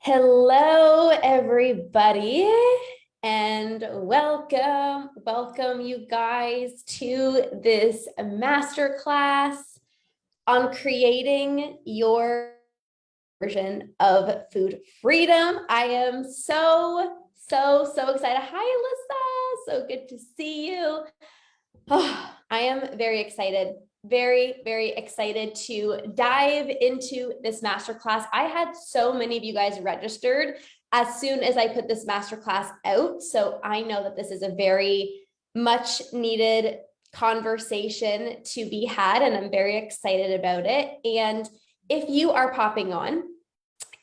Hello, everybody, and welcome you guys to this masterclass on creating your version of food freedom. I am so excited. Hi, Alyssa. So good to see you. Oh, I am very excited, very excited to dive into this masterclass. I had so many of you guys registered as soon as I put this masterclass out. So I know that this is a very much needed conversation to be had, and I'm very excited about it. And if you are popping on,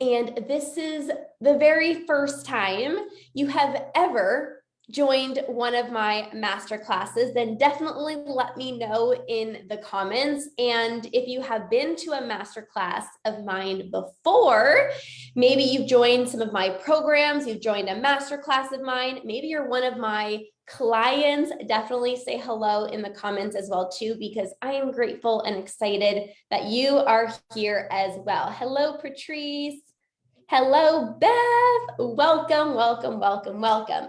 and this is the very first time you have ever joined one of my master classes, then definitely let me know in the comments. And if you have been to a master class of mine before, maybe you've joined some of my programs, you've joined a master class of mine, maybe you're one of my clients, definitely say hello in the comments as well too, because I am grateful and excited that you are here as well. Hello, Patrice. Hello, Beth. Welcome.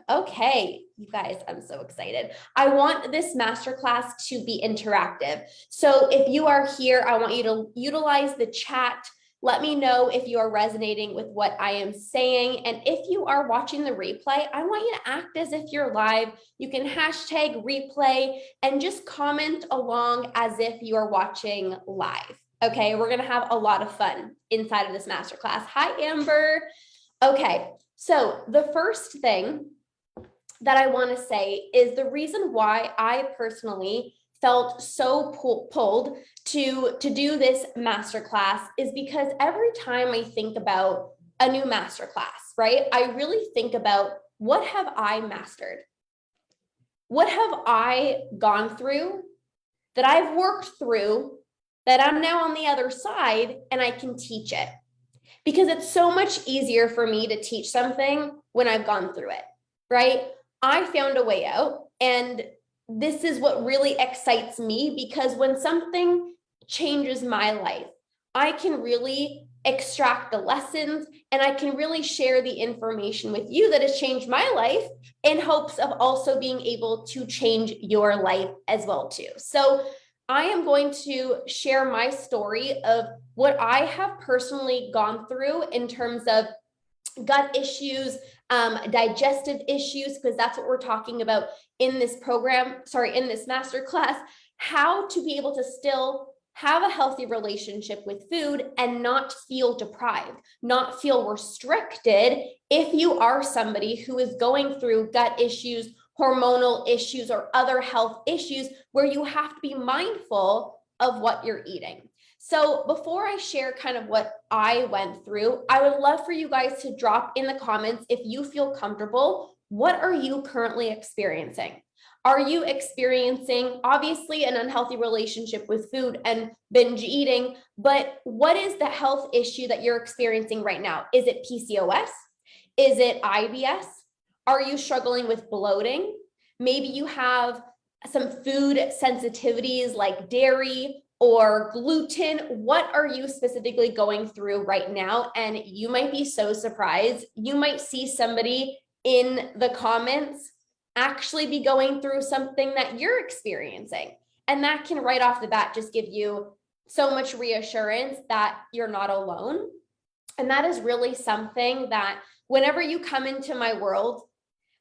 Okay, you guys, I'm so excited. I want this masterclass to be interactive. So if you are here, I want you to utilize the chat. Let me know if you are resonating with what I am saying. And if you are watching the replay, I want you to act as if you're live. You can hashtag replay and just comment along as if you are watching live. Okay, we're gonna have a lot of fun inside of this masterclass. Hi, Amber. Okay, so the first thing that I want to say is the reason why I personally felt so pulled to do this masterclass is because every time I think about a new masterclass, right, I really think about what have I mastered? What have I gone through that I've worked through that I'm now on the other side and I can teach it? Because it's so much easier for me to teach something when I've gone through it, right? I found a way out, and this is what really excites me, because when something changes my life, I can really extract the lessons and I can really share the information with you that has changed my life in hopes of also being able to change your life as well too. So I am going to share my story of what I have personally gone through in terms of gut issues, digestive issues, because that's what we're talking about in this in this masterclass, how to be able to still have a healthy relationship with food and not feel deprived, not feel restricted if you are somebody who is going through gut issues, hormonal issues, or other health issues where you have to be mindful of what you're eating. So before I share kind of what I went through, I would love for you guys to drop in the comments, if you feel comfortable, what are you currently experiencing? Are you experiencing, obviously, an unhealthy relationship with food and binge eating, but what is the health issue that you're experiencing right now? Is it PCOS? Is it IBS? Are you struggling with bloating? Maybe you have some food sensitivities like dairy or gluten. What are you specifically going through right now? And you might be so surprised. You might see somebody in the comments actually be going through something that you're experiencing. And that can right off the bat just give you so much reassurance that you're not alone. And that is really something that whenever you come into my world,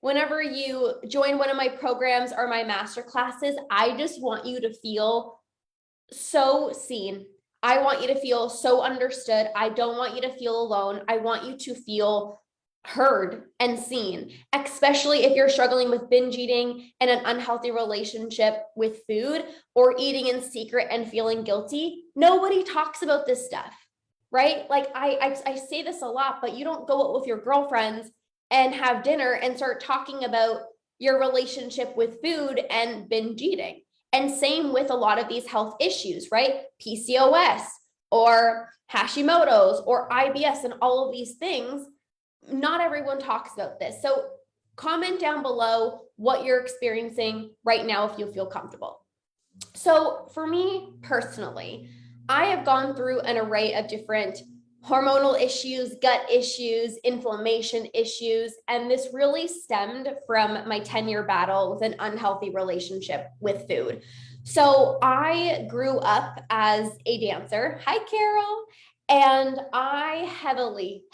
whenever you join one of my programs or my master classes, I just want you to feel so seen. I want you to feel so understood. I don't want you to feel alone. I want you to feel heard and seen, especially if you're struggling with binge eating and an unhealthy relationship with food, or eating in secret and feeling guilty. Nobody talks about this stuff, right? Like I say this a lot, but you don't go out with your girlfriends and have dinner and start talking about your relationship with food and binge eating. And same with a lot of these health issues, right? PCOS or Hashimoto's or IBS and all of these things. Not everyone talks about this. So comment down below what you're experiencing right now if you feel comfortable. So for me personally, I have gone through an array of different hormonal issues, gut issues, inflammation issues. And this really stemmed from my 10-year battle with an unhealthy relationship with food. So I grew up as a dancer. Hi, Carol. And I heavily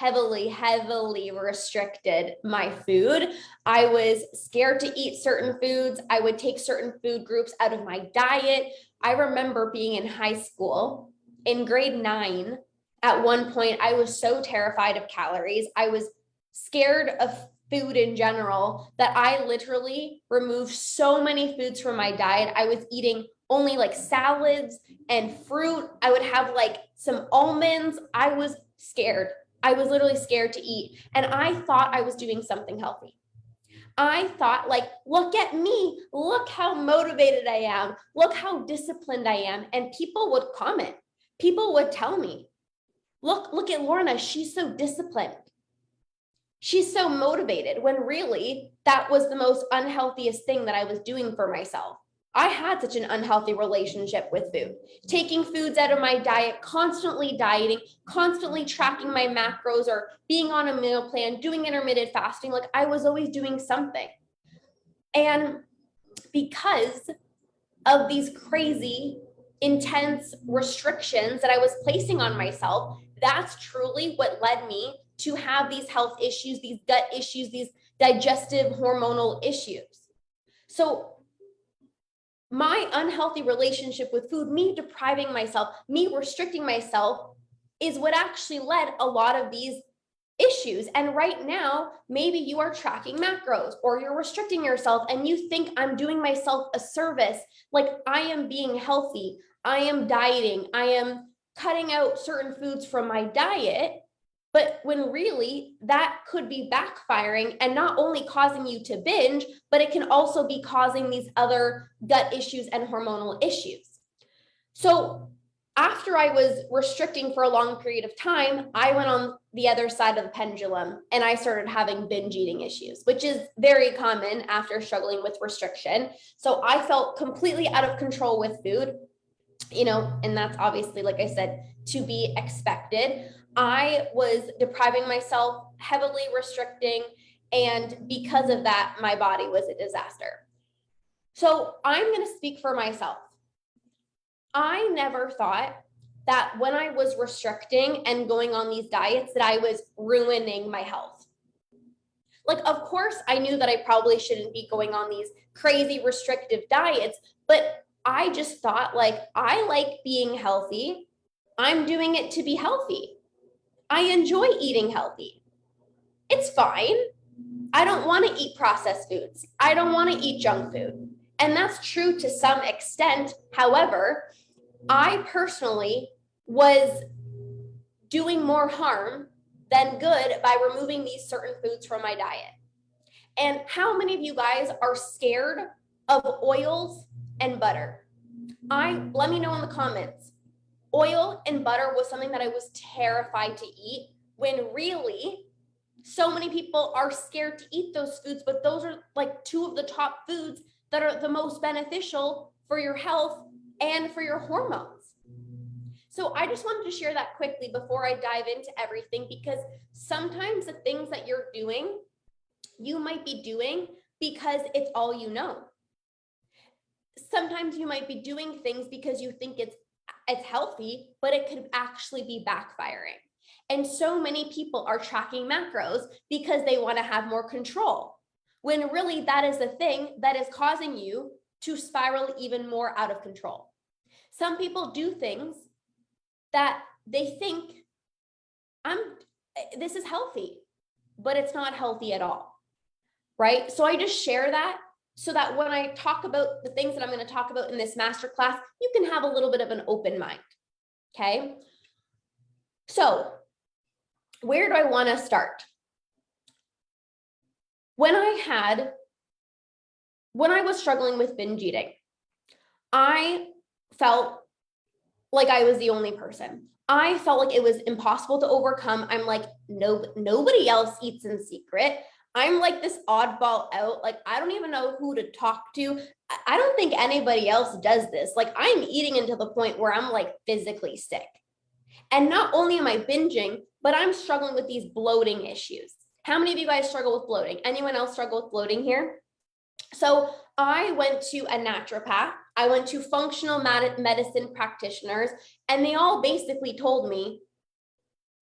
restricted my food. I was scared to eat certain foods. I would take certain food groups out of my diet. I remember being in high school in grade 9. At one point, I was so terrified of calories. I was scared of food in general that I literally removed so many foods from my diet. I was eating only like salads and fruit. I would have like some almonds. I was scared. I was literally scared to eat. And I thought I was doing something healthy. I thought, like, look at me. Look how motivated I am. Look how disciplined I am. And people would comment. People would tell me, look at Lorna. She's so disciplined. She's so motivated, when really that was the most unhealthiest thing that I was doing for myself. I had such an unhealthy relationship with food, taking foods out of my diet, constantly dieting, constantly tracking my macros or being on a meal plan, doing intermittent fasting. Like, I was always doing something. And because of these crazy, intense restrictions that I was placing on myself, that's truly what led me to have these health issues, these gut issues, these digestive hormonal issues. So my unhealthy relationship with food, me depriving myself, me restricting myself, is what actually led a lot of these issues. And right now, maybe you are tracking macros or you're restricting yourself and you think, I'm doing myself a service, like I am being healthy, I am dieting, I am cutting out certain foods from my diet. But when really that could be backfiring and not only causing you to binge, but it can also be causing these other gut issues and hormonal issues. So after I was restricting for a long period of time, I went on the other side of the pendulum and I started having binge eating issues, which is very common after struggling with restriction. So I felt completely out of control with food, and that's obviously, like I said, to be expected. I was depriving myself, heavily restricting, and because of that, my body was a disaster. So I'm going to speak for myself. I never thought that when I was restricting and going on these diets that I was ruining my health. Like, of course, I knew that I probably shouldn't be going on these crazy restrictive diets, but I just thought, like, I like being healthy. I'm doing it to be healthy. I enjoy eating healthy. It's fine. I don't want to eat processed foods. I don't want to eat junk food. And that's true to some extent. However, I personally was doing more harm than good by removing these certain foods from my diet. And how many of you guys are scared of oils and butter? Let me know in the comments. Oil and butter was something that I was terrified to eat, when really so many people are scared to eat those foods, but those are like two of the top foods that are the most beneficial for your health and for your hormones. So I just wanted to share that quickly before I dive into everything, because sometimes the things that you're doing, you might be doing because it's all you know. Sometimes you might be doing things because you think it's healthy, but it could actually be backfiring. And so many people are tracking macros because they want to have more control, when really that is the thing that is causing you to spiral even more out of control. Some people do things that they think, this is healthy, but it's not healthy at all, right? So I just share that so that when I talk about the things that I'm going to talk about in this masterclass, you can have a little bit of an open mind, okay? So where do I want to start? When I was struggling with binge eating, I felt like I was the only person. I felt like it was impossible to overcome. I'm like, nobody else eats in secret. I'm like this oddball out. Like, I don't even know who to talk to. I don't think anybody else does this. Like, I'm eating until the point where I'm like physically sick. And not only am I binging, but I'm struggling with these bloating issues. How many of you guys struggle with bloating? Anyone else struggle with bloating here? So I went to a naturopath, I went to functional medicine practitioners, and they all basically told me,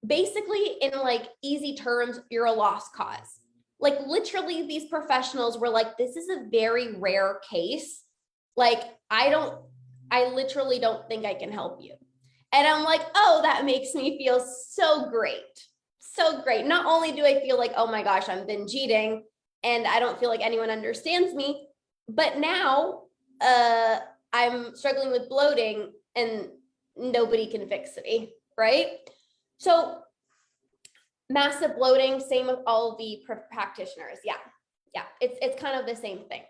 basically in like easy terms, you're a lost cause. Like literally these professionals were like, this is a very rare case. Like I literally don't think I can help you. And I'm like, oh, that makes me feel so great. So great. Not only do I feel like, oh my gosh, I'm binge eating and I don't feel like anyone understands me, but now I'm struggling with bloating and nobody can fix me, right? So massive bloating, same with all the practitioners. Yeah, it's kind of the same thing.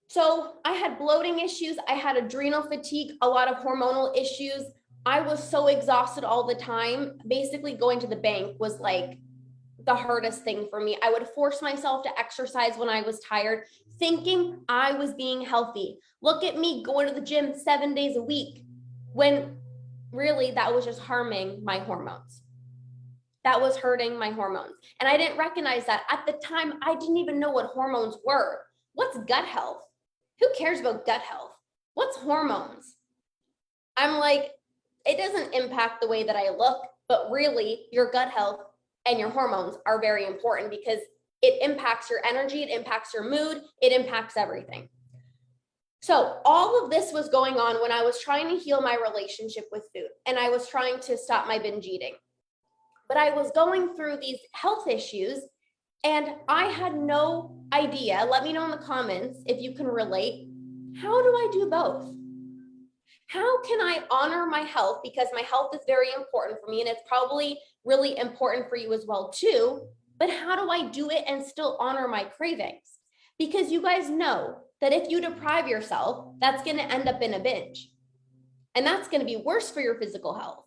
So I had bloating issues, I had adrenal fatigue, a lot of hormonal issues. I was so exhausted all the time. Basically, going to the bank was like the hardest thing for me. I would force myself to exercise when I was tired, thinking I was being healthy. Look at me going to the gym 7 days a week, when really that was just harming my hormones. That was hurting my hormones. And I didn't recognize that. At the time, I didn't even know what hormones were. What's gut health? Who cares about gut health? What's hormones? I'm like, it doesn't impact the way that I look, but really your gut health and your hormones are very important because it impacts your energy, it impacts your mood, it impacts everything. So all of this was going on when I was trying to heal my relationship with food and I was trying to stop my binge eating. But I was going through these health issues and I had no idea. Let me know in the comments if you can relate. How do I do both? How can I honor my health? Because my health is very important for me and it's probably really important for you as well too. But how do I do it and still honor my cravings? Because you guys know that if you deprive yourself, that's going to end up in a binge. And that's going to be worse for your physical health.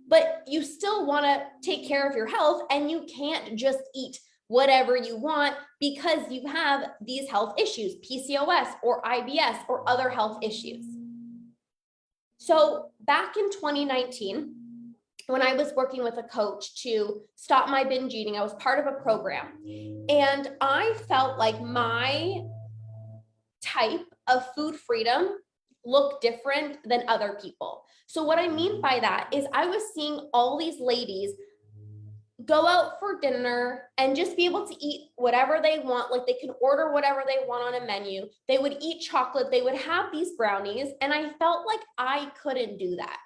But you still want to take care of your health and you can't just eat whatever you want because you have these health issues, PCOS or IBS or other health issues. So back in 2019, when I was working with a coach to stop my binge eating, I was part of a program and I felt like my type of food freedom looked different than other people. So what I mean by that is I was seeing all these ladies go out for dinner and just be able to eat whatever they want. Like they can order whatever they want on a menu. They would eat chocolate. They would have these brownies. And I felt like I couldn't do that.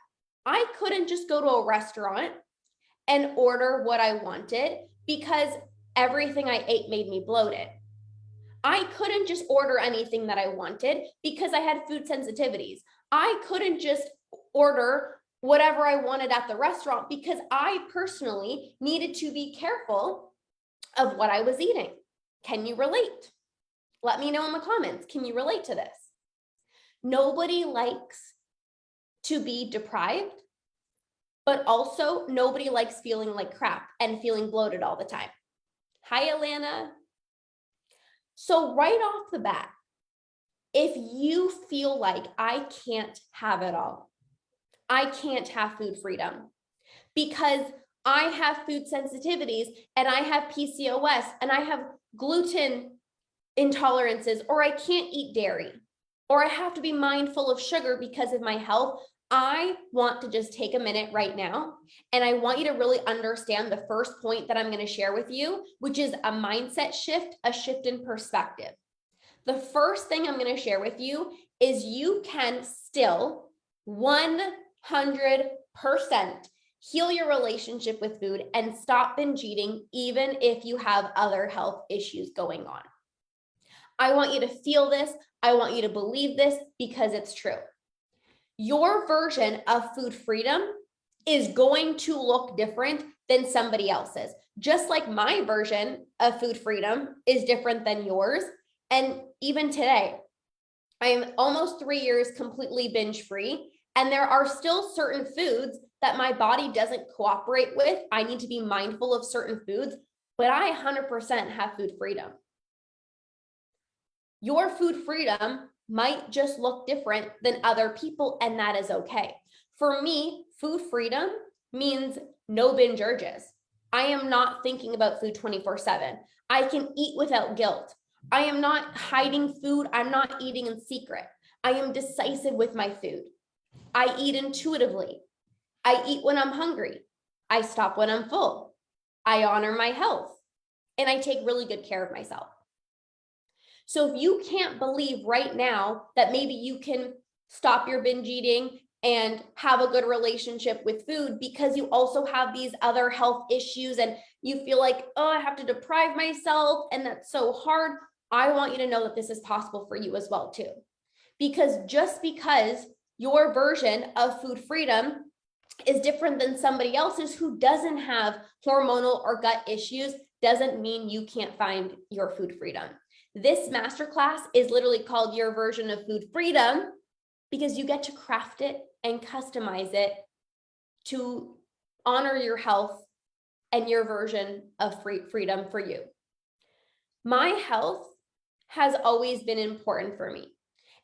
I couldn't just go to a restaurant and order what I wanted because everything I ate made me bloated. I couldn't just order anything that I wanted because I had food sensitivities. I couldn't just order whatever I wanted at the restaurant because I personally needed to be careful of what I was eating. Can you relate? Let me know in the comments. Can you relate to this? Nobody likes to be deprived, but also nobody likes feeling like crap and feeling bloated all the time. Hi, Alana. So right off the bat, if you feel like I can't have it all, I can't have food freedom because I have food sensitivities and I have PCOS and I have gluten intolerances, or I can't eat dairy, or I have to be mindful of sugar because of my health. I want to just take a minute right now and I want you to really understand the first point that I'm going to share with you, which is a mindset shift, a shift in perspective. The first thing I'm going to share with you is you can still 100% heal your relationship with food and stop binge eating, even if you have other health issues going on. I want you to feel this. I want you to believe this because it's true. Your version of food freedom is going to look different than somebody else's. Just like my version of food freedom is different than yours. And even today, I am almost 3 years completely binge free. And there are still certain foods that my body doesn't cooperate with. I need to be mindful of certain foods, but I 100% have food freedom. Your food freedom might just look different than other people, and that is okay. For me, food freedom means no binge urges. I am not thinking about food 24/7. I can eat without guilt. I am not hiding food. I'm not eating in secret. I am decisive with my food. I eat intuitively. I eat when I'm hungry. I stop when I'm full. I honor my health. And I take really good care of myself. So if you can't believe right now that maybe you can stop your binge eating and have a good relationship with food because you also have these other health issues and you feel like, oh, I have to deprive myself and that's so hard, I want you to know that this is possible for you as well too. Because just because your version of food freedom is different than somebody else's who doesn't have hormonal or gut issues doesn't mean you can't find your food freedom. This masterclass is literally called Your Version of Food Freedom because you get to craft it and customize it to honor your health and your version of freedom for you. My health has always been important for me.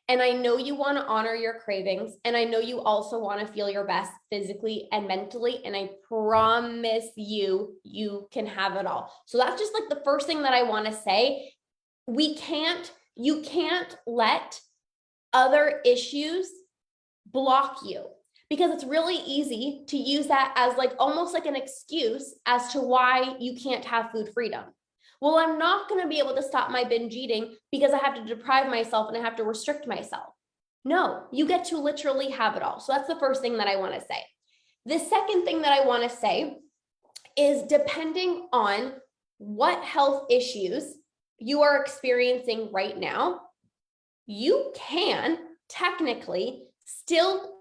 And I know you want to honor your cravings. And I know you also want to feel your best physically and mentally. And I promise you, you can have it all. So that's just like the first thing that I want to say. You can't let other issues block you because it's really easy to use that as like almost like an excuse as to why you can't have food freedom. Well, I'm not going to be able to stop my binge eating because I have to deprive myself and I have to restrict myself. No, you get to literally have it all. So that's the first thing that I want to say. The second thing that I want to say is depending on what health issues you are experiencing right now, you can technically still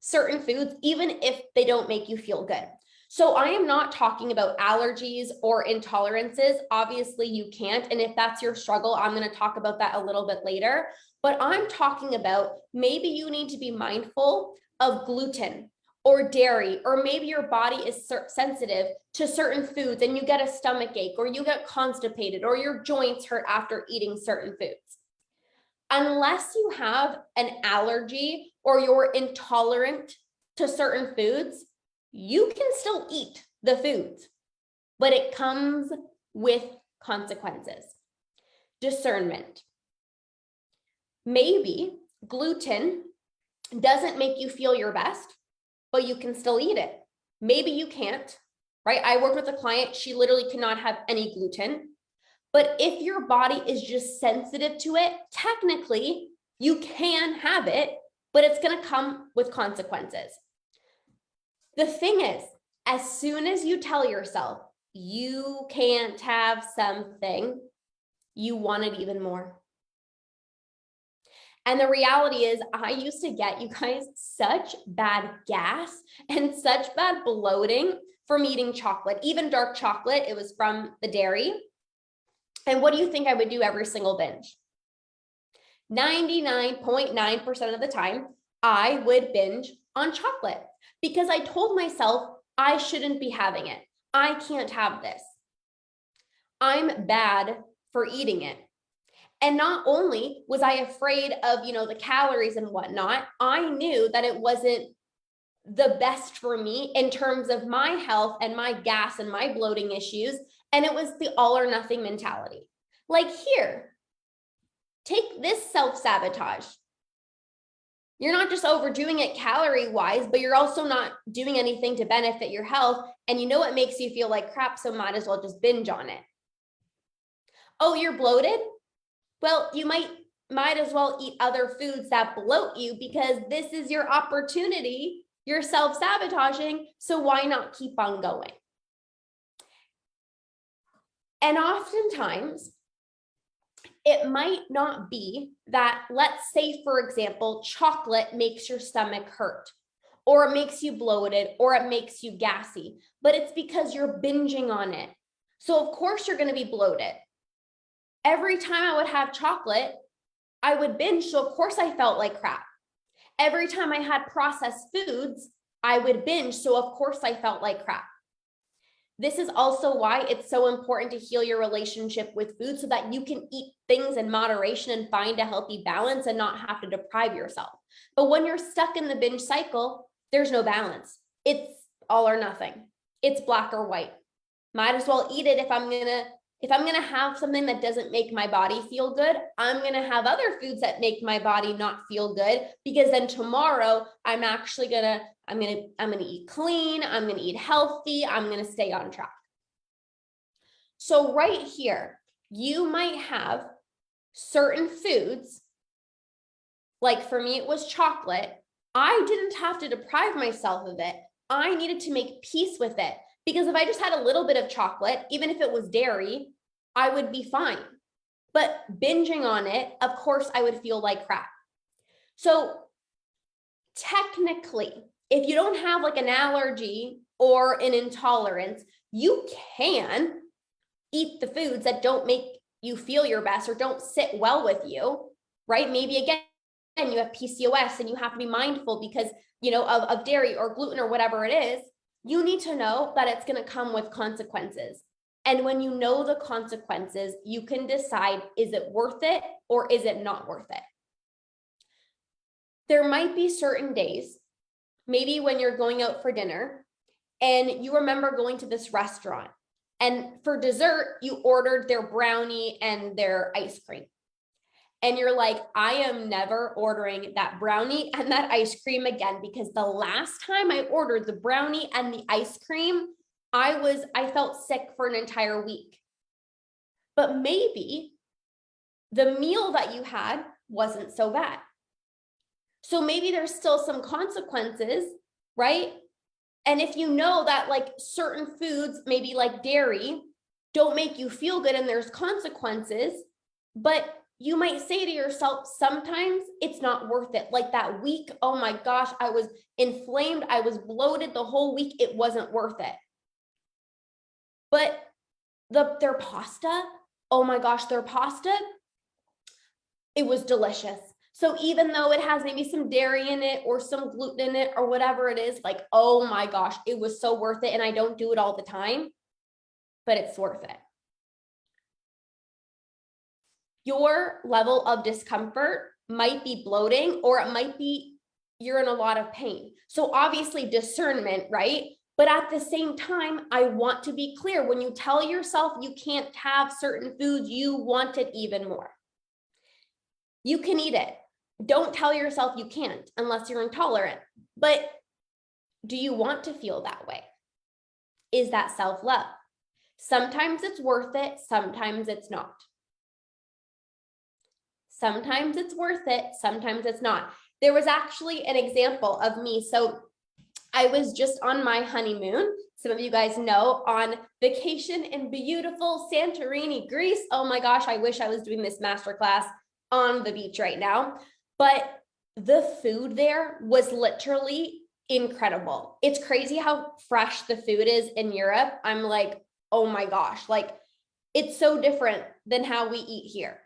certain foods, even if they don't make you feel good. So I am not talking about allergies or intolerances. Obviously, you can't. And if that's your struggle, I'm going to talk about that a little bit later. But I'm talking about maybe you need to be mindful of gluten or dairy, or maybe your body is sensitive to certain foods and you get a stomach ache or you get constipated or your joints hurt after eating certain foods. Unless you have an allergy or you're intolerant to certain foods, you can still eat the foods, but it comes with consequences. Discernment. Maybe gluten doesn't make you feel your best, but you can still eat it. Maybe you can't, right? I worked with a client, she literally cannot have any gluten. But if your body is just sensitive to it, technically you can have it, but it's going to come with consequences. The thing is, as soon as you tell yourself you can't have something, you want it even more. And the reality is, I used to get, you guys, such bad gas and such bad bloating from eating chocolate, even dark chocolate. It was from the dairy. And what do you think I would do every single binge? 99.9% of the time, I would binge on chocolate because I told myself I shouldn't be having it. I can't have this. I'm bad for eating it. And not only was I afraid of, the calories and whatnot, I knew that it wasn't the best for me in terms of my health and my gas and my bloating issues. And it was the all or nothing mentality. Like here, take this self-sabotage. You're not just overdoing it calorie-wise, but you're also not doing anything to benefit your health. And you know what makes you feel like crap, so might as well just binge on it. Oh, you're bloated? Well, you might as well eat other foods that bloat you because this is your opportunity. You're self-sabotaging, so why not keep on going? And oftentimes, it might not be that, let's say, for example, chocolate makes your stomach hurt, or it makes you bloated, or it makes you gassy, but it's because you're binging on it. So of course you're going to be bloated. Every time I would have chocolate, I would binge, so of course I felt like crap. Every time I had processed foods, I would binge, so of course I felt like crap. This is also why it's so important to heal your relationship with food so that you can eat things in moderation and find a healthy balance and not have to deprive yourself. But when you're stuck in the binge cycle, there's no balance. It's all or nothing. It's black or white. Might as well eat it if I'm gonna have something that doesn't make my body feel good. I'm gonna have other foods that make my body not feel good, because then tomorrow I'm gonna eat clean, I'm gonna eat healthy, I'm gonna stay on track. So right here, you might have certain foods, like for me, it was chocolate. I didn't have to deprive myself of it. I needed to make peace with it, because if I just had a little bit of chocolate, even if it was dairy, I would be fine. But binging on it, of course, I would feel like crap. So technically, if you don't have like an allergy or an intolerance, you can eat the foods that don't make you feel your best or don't sit well with you, right? Maybe again, you have PCOS and you have to be mindful because, of dairy or gluten or whatever it is. You need to know that it's going to come with consequences. And when you know the consequences, you can decide, is it worth it or is it not worth it? There might be certain days, maybe when you're going out for dinner and you remember going to this restaurant, and for dessert, you ordered their brownie and their ice cream. And you're like, I am never ordering that brownie and that ice cream again, because the last time I ordered the brownie and the ice cream, I felt sick for an entire week. But maybe the meal that you had wasn't so bad. So maybe there's still some consequences, right? And if you know that like certain foods, maybe like dairy, don't make you feel good and there's consequences, but you might say to yourself, sometimes it's not worth it. Like that week, oh my gosh, I was inflamed, I was bloated the whole week, it wasn't worth it. But their pasta, oh my gosh, their pasta, it was delicious. So even though it has maybe some dairy in it or some gluten in it or whatever it is, like, oh my gosh, it was so worth it. And I don't do it all the time, but it's worth it. Your level of discomfort might be bloating, or it might be you're in a lot of pain. So obviously discernment, right? But at the same time, I want to be clear, when you tell yourself you can't have certain foods, you want it even more. You can eat it. Don't tell yourself you can't unless you're intolerant. But do you want to feel that way? Is that self-love? Sometimes it's worth it, sometimes it's not. Sometimes it's worth it, sometimes it's not. There was actually an example of me. So I was just on my honeymoon. Some of you guys know, on vacation in beautiful Santorini, Greece. Oh my gosh, I wish I was doing this masterclass on the beach right now. But the food there was literally incredible. It's crazy how fresh the food is in Europe. I'm like, oh my gosh, like it's so different than how we eat here.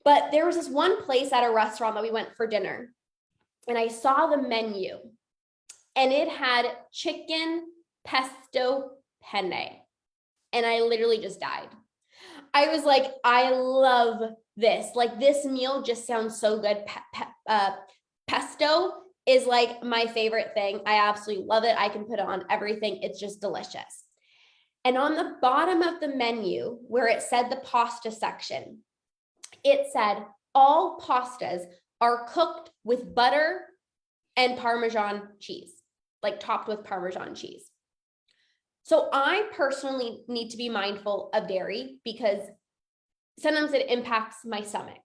But there was this one place at a restaurant that we went for dinner, and I saw the menu, and it had chicken pesto penne. And I literally just died. I was like, I love this. Like, this meal just sounds so good. Pesto is like my favorite thing. I absolutely love it. I can put it on everything. It's just delicious. And on the bottom of the menu, where it said the pasta section, it said all pastas are cooked with butter and Parmesan cheese, like topped with Parmesan cheese. So I personally need to be mindful of dairy because sometimes it impacts my stomach.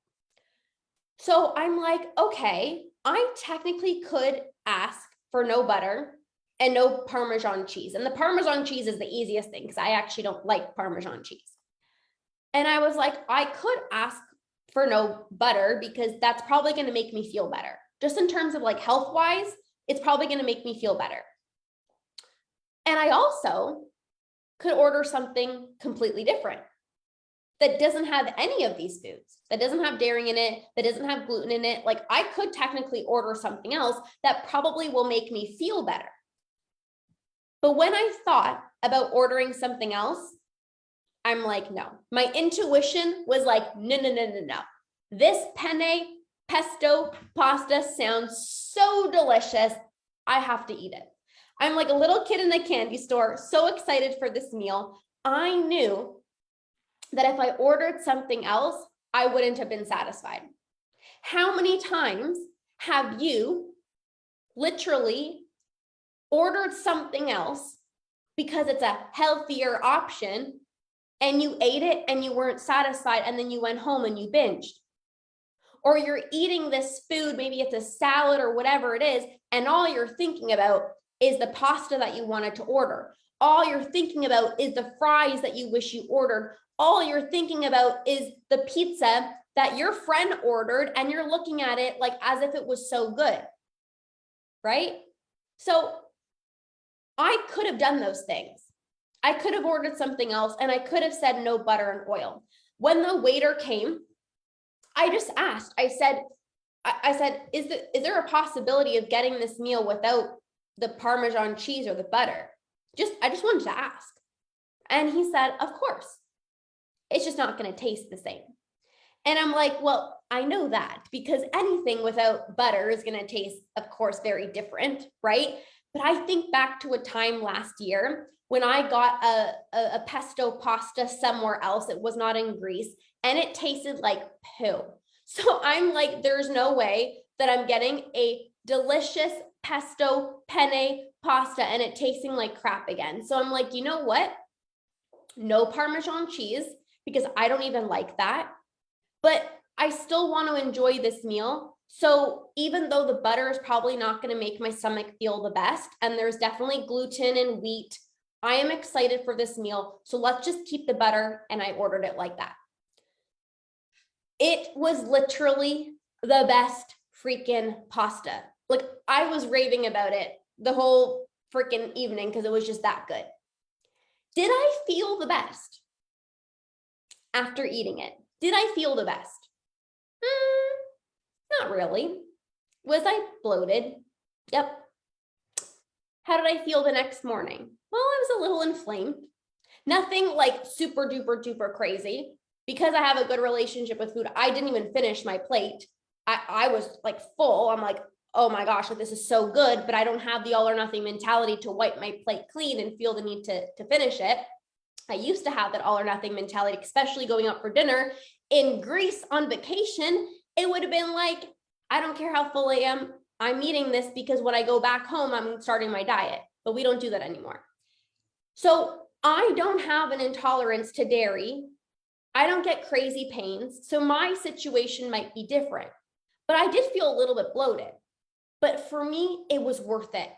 So I'm like, okay, I technically could ask for no butter and no Parmesan cheese. And the Parmesan cheese is the easiest thing because I actually don't like Parmesan cheese. And I was like, I could ask for no butter because that's probably going to make me feel better. Just in terms of like health-wise, it's probably going to make me feel better. And I also could order something completely different that doesn't have any of these foods, that doesn't have dairy in it, that doesn't have gluten in it. Like, I could technically order something else that probably will make me feel better. But when I thought about ordering something else, I'm like, no. My intuition was like, no. This penne pesto pasta sounds so delicious. I have to eat it. I'm like a little kid in a candy store, so excited for this meal. I knew that if I ordered something else, I wouldn't have been satisfied. How many times have you literally ordered something else because it's a healthier option and you ate it and you weren't satisfied and then you went home and you binged? Or you're eating this food, maybe it's a salad or whatever it is, and all you're thinking about is the pasta that you wanted to order. All you're thinking about is the fries that you wish you ordered. All you're thinking about is the pizza that your friend ordered, and you're looking at it like as if it was so good, right? So I could have done those things. I could have ordered something else, and I could have said no butter and oil. When the waiter came, I just asked, I said, is there a possibility of getting this meal without the Parmesan cheese or the butter? I just wanted to ask. And he said, of course. It's just not going to taste the same. And I'm like, well, I know that because anything without butter is going to taste, of course, very different, right? But I think back to a time last year when I got a pesto pasta somewhere else. It was not in Greece, and it tasted like poo. So I'm like, there's no way that I'm getting a delicious pesto penne pasta and it tasting like crap again. So I'm like, you know what? No Parmesan cheese, because I don't even like that. But I still want to enjoy this meal. So even though the butter is probably not going to make my stomach feel the best, and there's definitely gluten and wheat, I am excited for this meal. So let's just keep the butter. And I ordered it like that. It was literally the best freaking pasta. Like I was raving about it the whole freaking evening because it was just that good. Did I feel the best after eating it? Did I feel the best? Not really. Was I bloated? Yep. How did I feel the next morning? Well, I was a little inflamed. Nothing like super duper duper crazy. Because I have a good relationship with food, I didn't even finish my plate. I was like full. I'm like, oh my gosh, like this is so good, but I don't have the all or nothing mentality to wipe my plate clean and feel the need to finish it. I used to have that all or nothing mentality, especially going out for dinner in Greece on vacation. It would have been like, I don't care how full I am. I'm eating this because when I go back home, I'm starting my diet, but we don't do that anymore. So I don't have an intolerance to dairy. I don't get crazy pains. So my situation might be different, but I did feel a little bit bloated. But for me, it was worth it.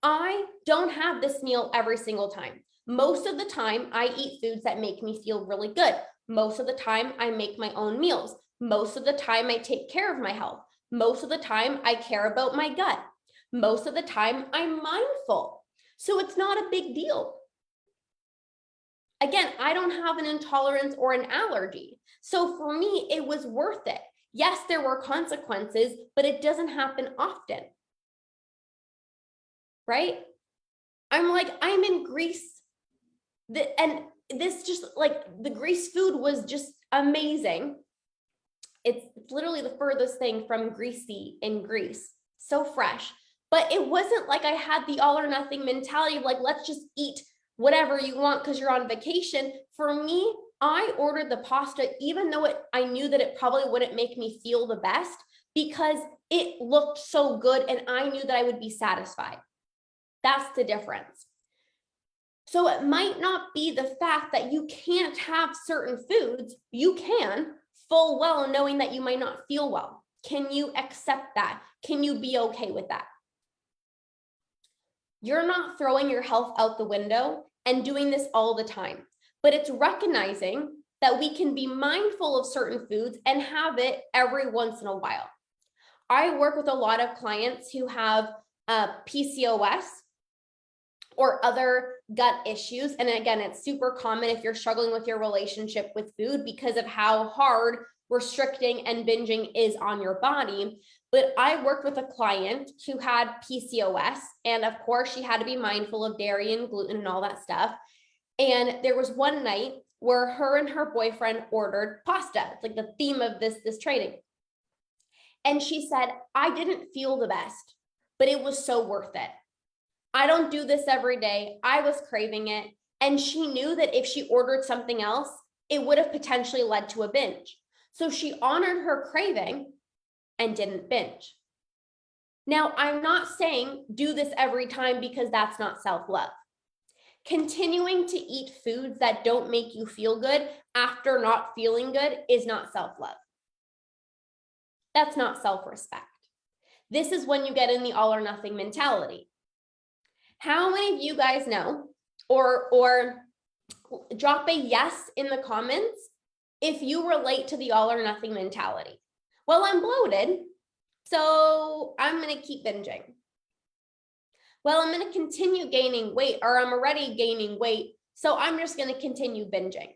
I don't have this meal every single time. Most of the time, I eat foods that make me feel really good. Most of the time, I make my own meals. Most of the time, I take care of my health. Most of the time, I care about my gut. Most of the time, I'm mindful. So it's not a big deal. Again, I don't have an intolerance or an allergy. So for me, it was worth it. Yes, there were consequences, but it doesn't happen often. Right? I'm like, I'm in Greece. And this just like the Greece food was just amazing. It's literally the furthest thing from greasy in Greece. So fresh. But it wasn't like I had the all or nothing mentality of like, let's just eat whatever you want because you're on vacation. For me, I ordered the pasta, even though I knew that it probably wouldn't make me feel the best because it looked so good and I knew that I would be satisfied. That's the difference. So it might not be the fact that you can't have certain foods. You can, full well knowing that you might not feel well. Can you accept that? Can you be okay with that? You're not throwing your health out the window and doing this all the time, but it's recognizing that we can be mindful of certain foods and have it every once in a while. I work with a lot of clients who have PCOS or other gut issues. And again, it's super common if you're struggling with your relationship with food because of how hard restricting and binging is on your body. But I worked with a client who had PCOS, and of course she had to be mindful of dairy and gluten and all that stuff. And there was one night where her and her boyfriend ordered pasta. It's like the theme of this training. And she said, I didn't feel the best, but it was so worth it. I don't do this every day. I was craving it. And she knew that if she ordered something else, it would have potentially led to a binge. So she honored her craving and didn't binge. Now, I'm not saying do this every time because that's not self-love. Continuing to eat foods that don't make you feel good after not feeling good is not self-love. That's not self-respect. This is when you get in the all or nothing mentality. How many of you guys know, or drop a yes in the comments if you relate to the all or nothing mentality? Well, I'm bloated, so I'm going to keep binging. Well, I'm going to continue gaining weight, or I'm already gaining weight, so I'm just going to continue binging.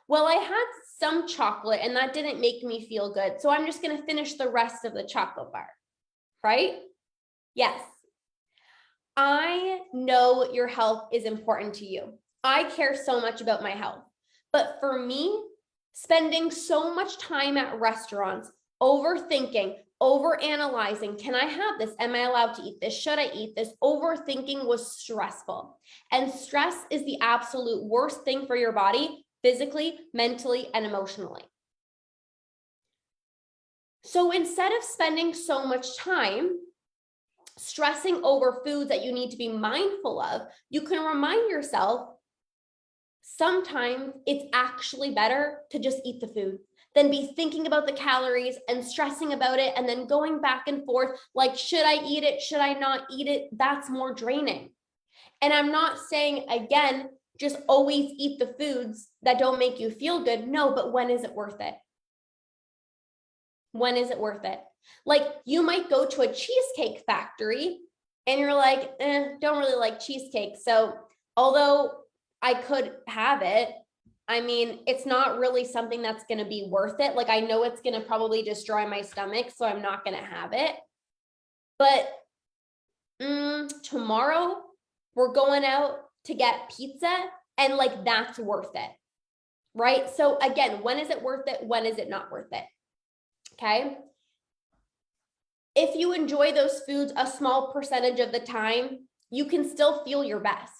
Well, I had some chocolate and that didn't make me feel good, so I'm just going to finish the rest of the chocolate bar, right? Yes. I know your health is important to you. I care so much about my health. But for me, spending so much time at restaurants, overthinking, overanalyzing, can I have this? Am I allowed to eat this? Should I eat this? Overthinking was stressful. And stress is the absolute worst thing for your body, physically, mentally, and emotionally. So instead of spending so much time stressing over foods that you need to be mindful of, you can remind yourself sometimes it's actually better to just eat the food than be thinking about the calories and stressing about it and then going back and forth like, should I eat it? Should I not eat it? That's more draining. And I'm not saying, again, just always eat the foods that don't make you feel good. No, but when is it worth it? When is it worth it? Like, you might go to a cheesecake factory and you're like, don't really like cheesecake. So although I could have it, I mean, it's not really something that's going to be worth it. Like, I know it's going to probably destroy my stomach, so I'm not going to have it. But tomorrow we're going out to get pizza, and like, that's worth it, right? So again, when is it worth it? When is it not worth it? Okay. If you enjoy those foods a small percentage of the time, you can still feel your best.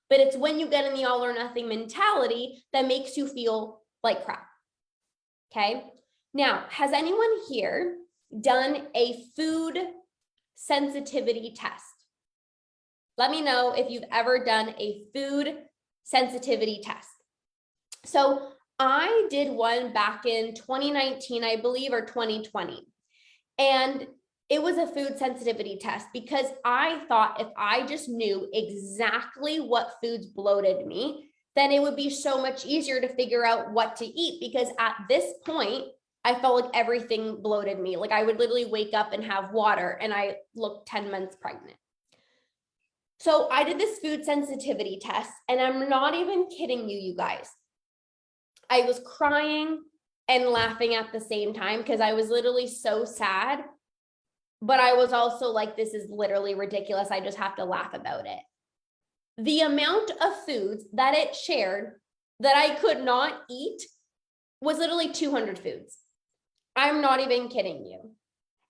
But it's when you get in the all or nothing mentality that makes you feel like crap. Okay. Now, has anyone here done a food sensitivity test? Let me know if you've ever done a food sensitivity test. So I did one back in 2019, I believe, or 2020. And it was a food sensitivity test because I thought if I just knew exactly what foods bloated me, then it would be so much easier to figure out what to eat, because at this point, I felt like everything bloated me. Like, I would literally wake up and have water and I looked 10 months pregnant. So I did this food sensitivity test, and I'm not even kidding you, you guys. I was crying and laughing at the same time because I was literally so sad, but I was also like, this is literally ridiculous. I just have to laugh about it. The amount of foods that it shared that I could not eat was literally 200 foods. I'm not even kidding you.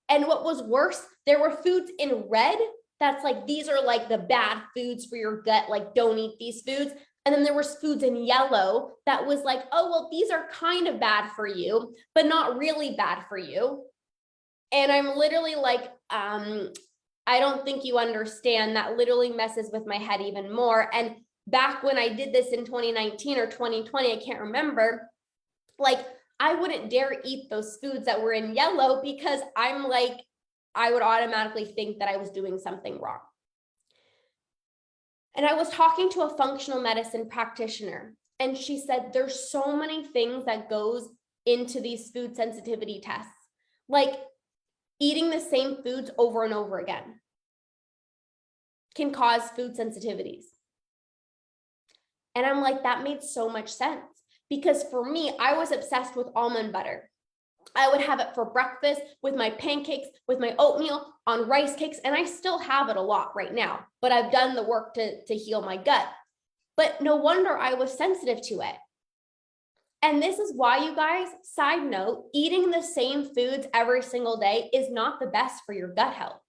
And what was worse, there were foods in red that's like, these are like the bad foods for your gut, like, don't eat these foods. And then there was foods in yellow that was like, oh, well, these are kind of bad for you, but not really bad for you. And I'm literally like, I don't think you understand. That literally messes with my head even more. And back when I did this in 2019 or 2020, I can't remember, like, I wouldn't dare eat those foods that were in yellow because I'm like, I would automatically think that I was doing something wrong. And I was talking to a functional medicine practitioner, and she said, there's so many things that goes into these food sensitivity tests, like eating the same foods over and over again can cause food sensitivities. And I'm like, that made so much sense, because for me, I was obsessed with almond butter. I would have it for breakfast with my pancakes, with my oatmeal, on rice cakes, and I still have it a lot right now, but I've done the work to heal my gut. But no wonder I was sensitive to it. And this is why, you guys, side note, eating the same foods every single day is not the best for your gut health.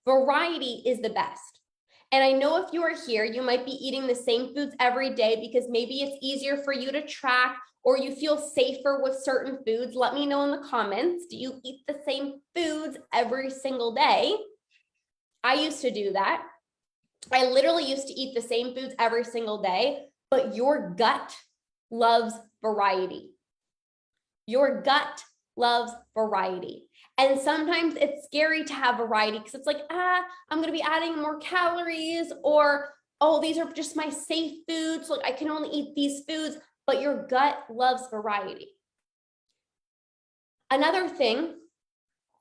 Variety is the best. And I know if you are here, you might be eating the same foods every day because maybe it's easier for you to track or you feel safer with certain foods. Let me know in the comments. Do you eat the same foods every single day? I used to do that. I literally used to eat the same foods every single day, but your gut loves variety. Your gut loves variety. And sometimes it's scary to have variety because it's like, I'm going to be adding more calories, or, oh, these are just my safe foods. Like I can only eat these foods, but your gut loves variety. Another thing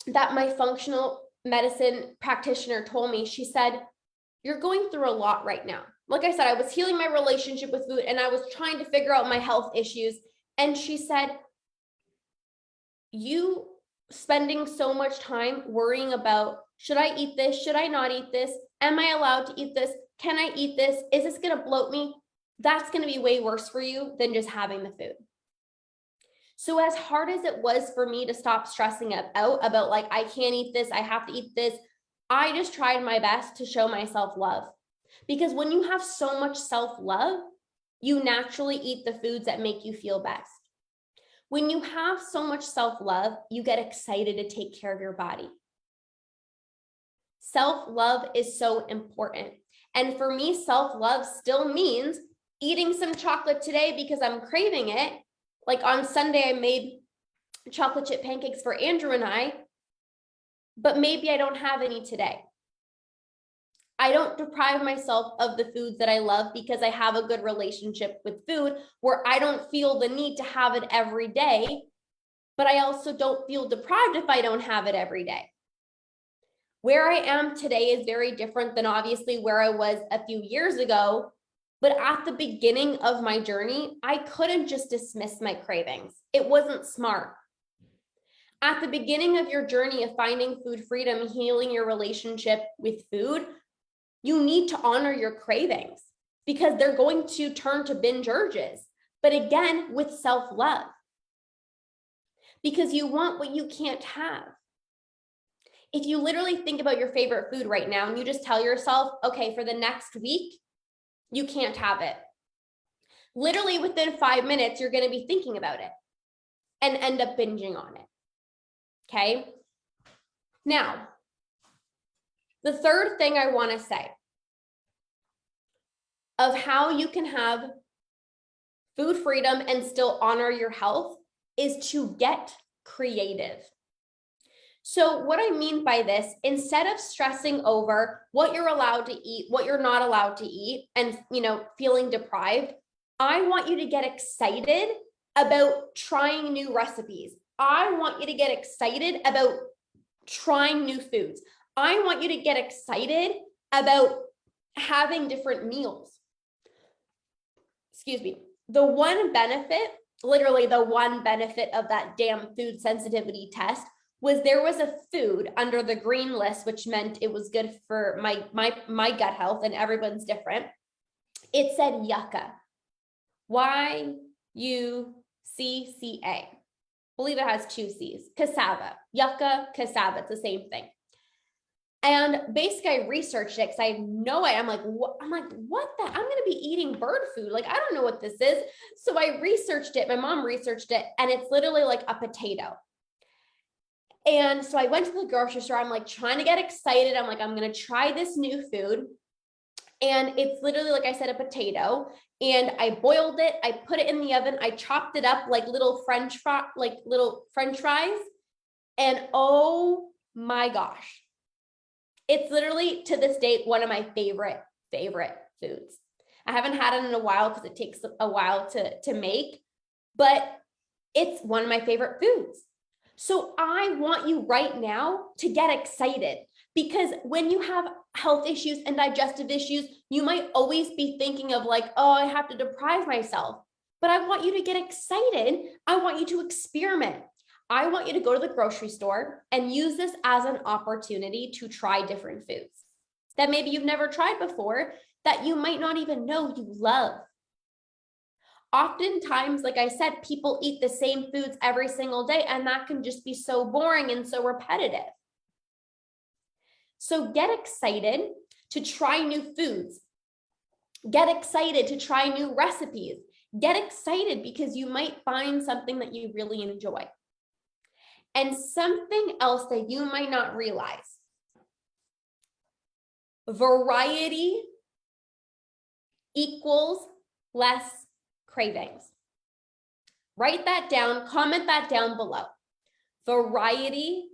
that my functional medicine practitioner told me, she said, you're going through a lot right now. Like I said, I was healing my relationship with food and I was trying to figure out my health issues. And she said, you spending so much time worrying about, should I eat this? Should I not eat this? Am I allowed to eat this? Can I eat this? Is this going to bloat me? That's going to be way worse for you than just having the food. So as hard as it was for me to stop stressing out about like, I can't eat this, I have to eat this, I just tried my best to show myself love. Because when you have so much self-love, you naturally eat the foods that make you feel best. When you have so much self-love, you get excited to take care of your body. Self-love is so important. And for me, self-love still means eating some chocolate today because I'm craving it. Like on Sunday, I made chocolate chip pancakes for Andrew and I, but maybe I don't have any today. I don't deprive myself of the foods that I love because I have a good relationship with food where I don't feel the need to have it every day, but I also don't feel deprived if I don't have it every day. Where I am today is very different than obviously where I was a few years ago, but at the beginning of my journey, I couldn't just dismiss my cravings. It wasn't smart. At the beginning of your journey of finding food freedom, healing your relationship with food, you need to honor your cravings because they're going to turn to binge urges, but again, with self-love, because you want what you can't have. If you literally think about your favorite food right now and you just tell yourself, okay, for the next week, you can't have it. Literally within 5 minutes, you're going to be thinking about it and end up binging on it. Okay. Now, the third thing I want to say of how you can have food freedom and still honor your health is to get creative. So what I mean by this, instead of stressing over what you're allowed to eat, what you're not allowed to eat, and feeling deprived, I want you to get excited about trying new recipes. I want you to get excited about trying new foods. I want you to get excited about having different meals. Excuse me. Literally the one benefit of that damn food sensitivity test was there was a food under the green list, which meant it was good for my gut health, and everyone's different. It said yucca. Y-U-C-C-A. I believe it has 2 C's. Cassava. Yucca, cassava. It's the same thing. And basically I researched it because I had no idea. I'm like, what I'm going to be eating bird food. Like, I don't know what this is. So I researched it. My mom researched it, and it's literally like a potato. And so I went to the grocery store. I'm like trying to get excited. I'm like, I'm going to try this new food. And it's literally, like I said, a potato. And I boiled it. I put it in the oven. I chopped it up like little French fries. And oh my gosh. It's literally, to this date, one of my favorite foods. I haven't had it in a while because it takes a while to make, but it's one of my favorite foods. So I want you right now to get excited, because when you have health issues and digestive issues, you might always be thinking of like, oh, I have to deprive myself. But I want you to get excited. I want you to experiment. I want you to go to the grocery store and use this as an opportunity to try different foods that maybe you've never tried before, that you might not even know you love. Oftentimes, like I said, people eat the same foods every single day, and that can just be so boring and so repetitive. So get excited to try new foods. Get excited to try new recipes. Get excited because you might find something that you really enjoy. And something else that you might not realize, variety equals less cravings. Write that down, comment that down below. Variety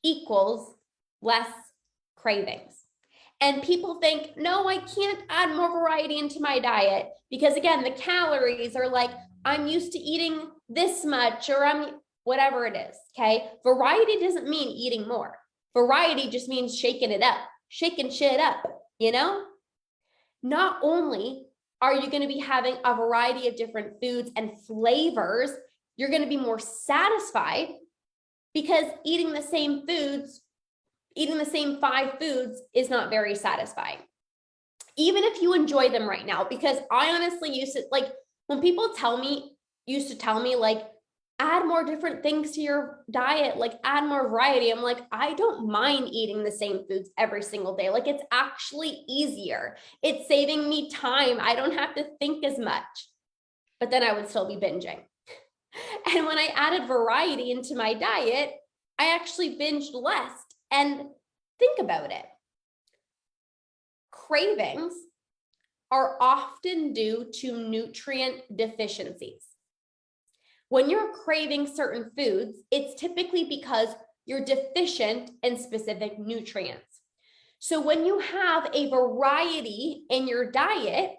equals less cravings. And people think, no, I can't add more variety into my diet because again, the calories are like, I'm used to eating this much or I'm whatever it is, okay? Variety doesn't mean eating more. Variety just means shaking it up, shaking shit up, you know? Not only are you going to be having a variety of different foods and flavors, you're going to be more satisfied because eating the same foods, eating the same 5 foods is not very satisfying. Even if you enjoy them right now, because I honestly used to, like, when people used to tell me, like, add more different things to your diet, like add more variety. I'm like, I don't mind eating the same foods every single day. Like, it's actually easier. It's saving me time. I don't have to think as much. But then I would still be binging. And when I added variety into my diet, I actually binged less. And think about it. Cravings are often due to nutrient deficiencies. When you're craving certain foods, it's typically because you're deficient in specific nutrients. So when you have a variety in your diet,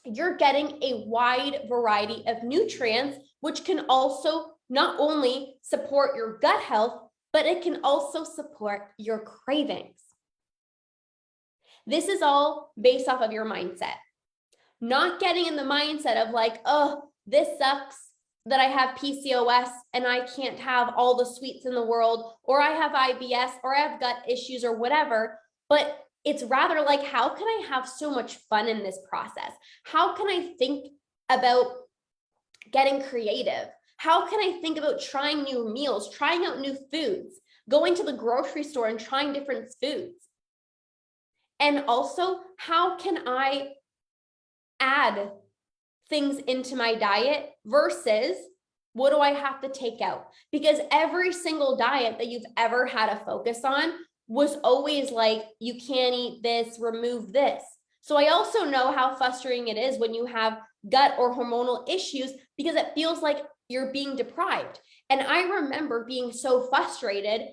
you're getting a wide variety of nutrients, which can also not only support your gut health, but it can also support your cravings. This is all based off of your mindset. Not getting in the mindset of like, oh, this sucks that I have PCOS and I can't have all the sweets in the world, or I have IBS, or I have gut issues or whatever. But it's rather like, how can I have so much fun in this process? How can I think about getting creative? How can I think about trying new meals, trying out new foods, going to the grocery store and trying different foods? And also, how can I add things into my diet versus what do I have to take out? Because every single diet that you've ever had a focus on was always like, you can't eat this, remove this. So I also know how frustrating it is when you have gut or hormonal issues because it feels like you're being deprived. And I remember being so frustrated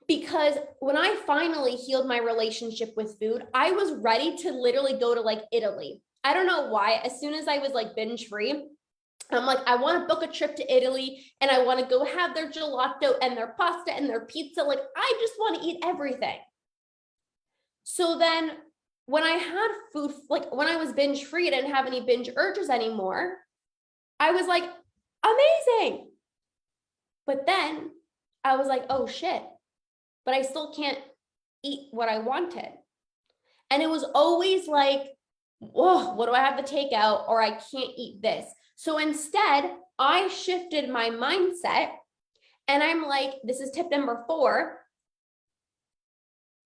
because when I finally healed my relationship with food, I was ready to literally go to like Italy. I don't know why. As soon as I was like binge free, I'm like, I want to book a trip to Italy and I want to go have their gelato and their pasta and their pizza. Like, I just want to eat everything. So then when I had food, like when I was binge free, I didn't have any binge urges anymore. I was like, amazing. But then I was like, oh shit, but I still can't eat what I wanted. And it was always like, whoa, what do I have to take out? Or I can't eat this. So instead, I shifted my mindset and I'm like, this is tip number 4.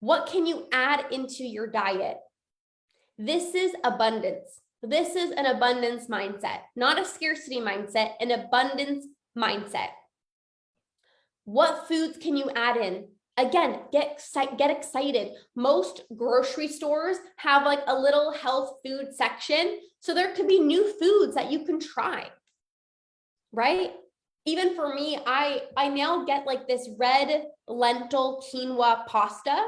What can you add into your diet? This is abundance. This is an abundance mindset, not a scarcity mindset, an abundance mindset. What foods can you add in? Again, get excited. Most grocery stores have like a little health food section. So there could be new foods that you can try, right? Even for me, I now get like this red lentil quinoa pasta.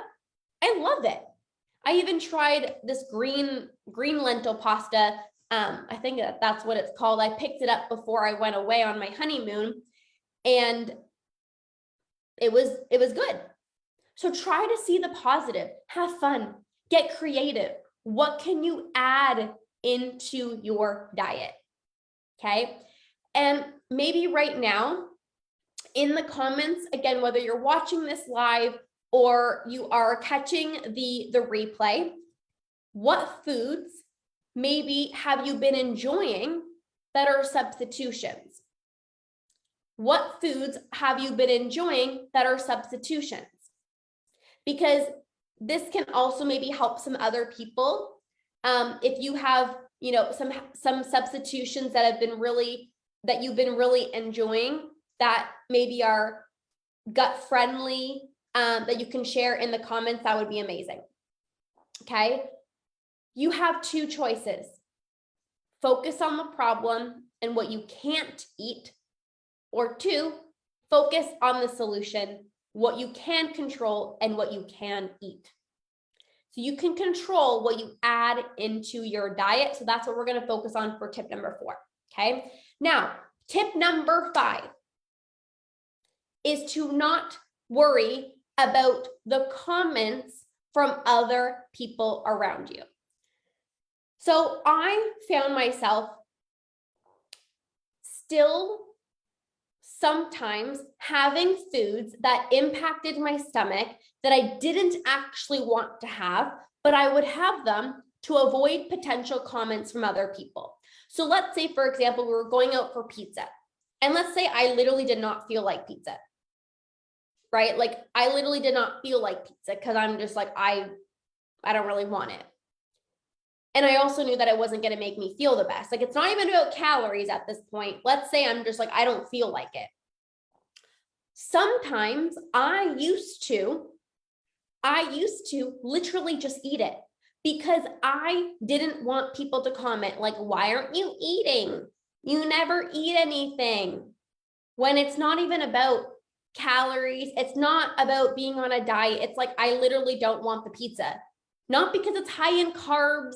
I love it. I even tried this green lentil pasta. I think that's what it's called. I picked it up before I went away on my honeymoon and it was good. So try to see the positive, have fun, get creative. What can you add into your diet? Okay. And maybe right now in the comments, again, whether you're watching this live or you are catching the replay, what foods maybe have you been enjoying that are substitutions? What foods have you been enjoying that are substitutions? because this can also maybe help some other people. If you have, some substitutions that you've been really enjoying that maybe are gut friendly, that you can share in the comments, that would be amazing. Okay. You have two choices. Focus on the problem and what you can't eat, or two, focus on the solution, what you can control and what you can eat. So you can control what you add into your diet. So that's what we're going to focus on for tip number 4. Okay. Now, tip number 5 is to not worry about the comments from other people around you. So I found myself still sometimes having foods that impacted my stomach that I didn't actually want to have, but I would have them to avoid potential comments from other people. So let's say, for example, we were going out for pizza, and let's say I literally did not feel like pizza, right? Like I literally did not feel like pizza because I'm just like, I don't really want it. And I also knew that it wasn't going to make me feel the best. Like, it's not even about calories at this point. Let's say I'm just like, I don't feel like it. Sometimes I used to literally just eat it because I didn't want people to comment like, why aren't you eating? You never eat anything. When it's not even about calories. It's not about being on a diet. It's like, I literally don't want the pizza. Not because it's high in carbs.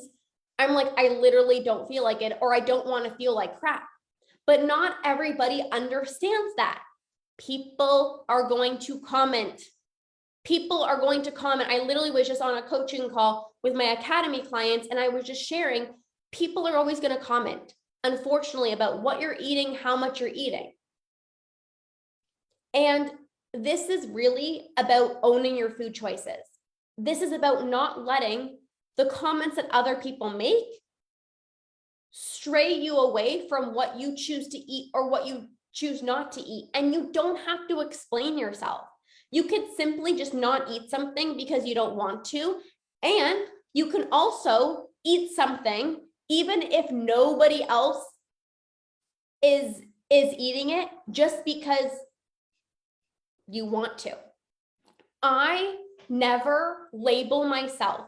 I'm like, I literally don't feel like it, or I don't want to feel like crap. But not everybody understands that. People are going to comment. People are going to comment. I literally was just on a coaching call with my academy clients, and I was just sharing, people are always going to comment, unfortunately, about what you're eating, how much you're eating. And this is really about owning your food choices. This is about not letting the comments that other people make stray you away from what you choose to eat or what you choose not to eat. And you don't have to explain yourself. You could simply just not eat something because you don't want to. And you can also eat something even if nobody else is eating it, just because you want to. I never label myself.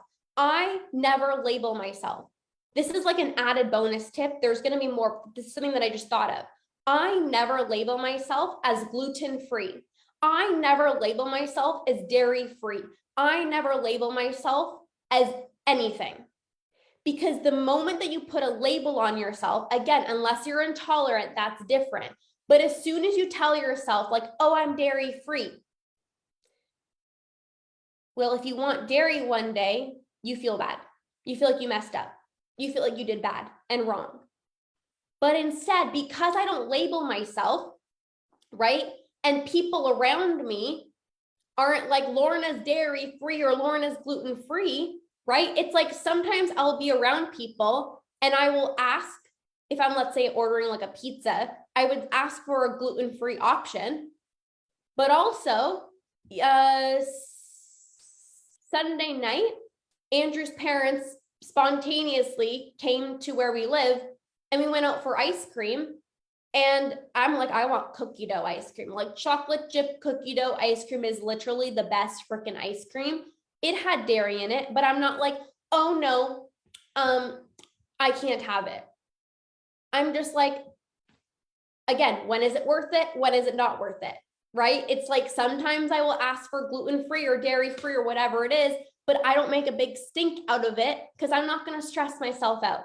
This is like an added bonus tip. There's going to be more. This is something that I just thought of. I never label myself as gluten-free. I never label myself as dairy-free. I never label myself as anything. Because the moment that you put a label on yourself, again, unless you're intolerant, that's different. But as soon as you tell yourself like, oh, I'm dairy-free. Well, if you want dairy one day, you feel bad. You feel like you messed up. You feel like you did bad and wrong. But instead, because I don't label myself, right? And people around me aren't like, Lorna's dairy free or Lorna's gluten free, right? It's like sometimes I'll be around people and I will ask, if I'm, let's say, ordering like a pizza, I would ask for a gluten-free option. But also, Sunday night, Andrew's parents spontaneously came to where we live and we went out for ice cream. And I'm like, I want cookie dough ice cream. Like, chocolate chip cookie dough ice cream is literally the best freaking ice cream. It had dairy in it, but I'm not like, oh no, I can't have it. I'm just like, again, when is it worth it? When is it not worth it? Right? It's like, sometimes I will ask for gluten-free or dairy-free or whatever it is, but I don't make a big stink out of it because I'm not going to stress myself out.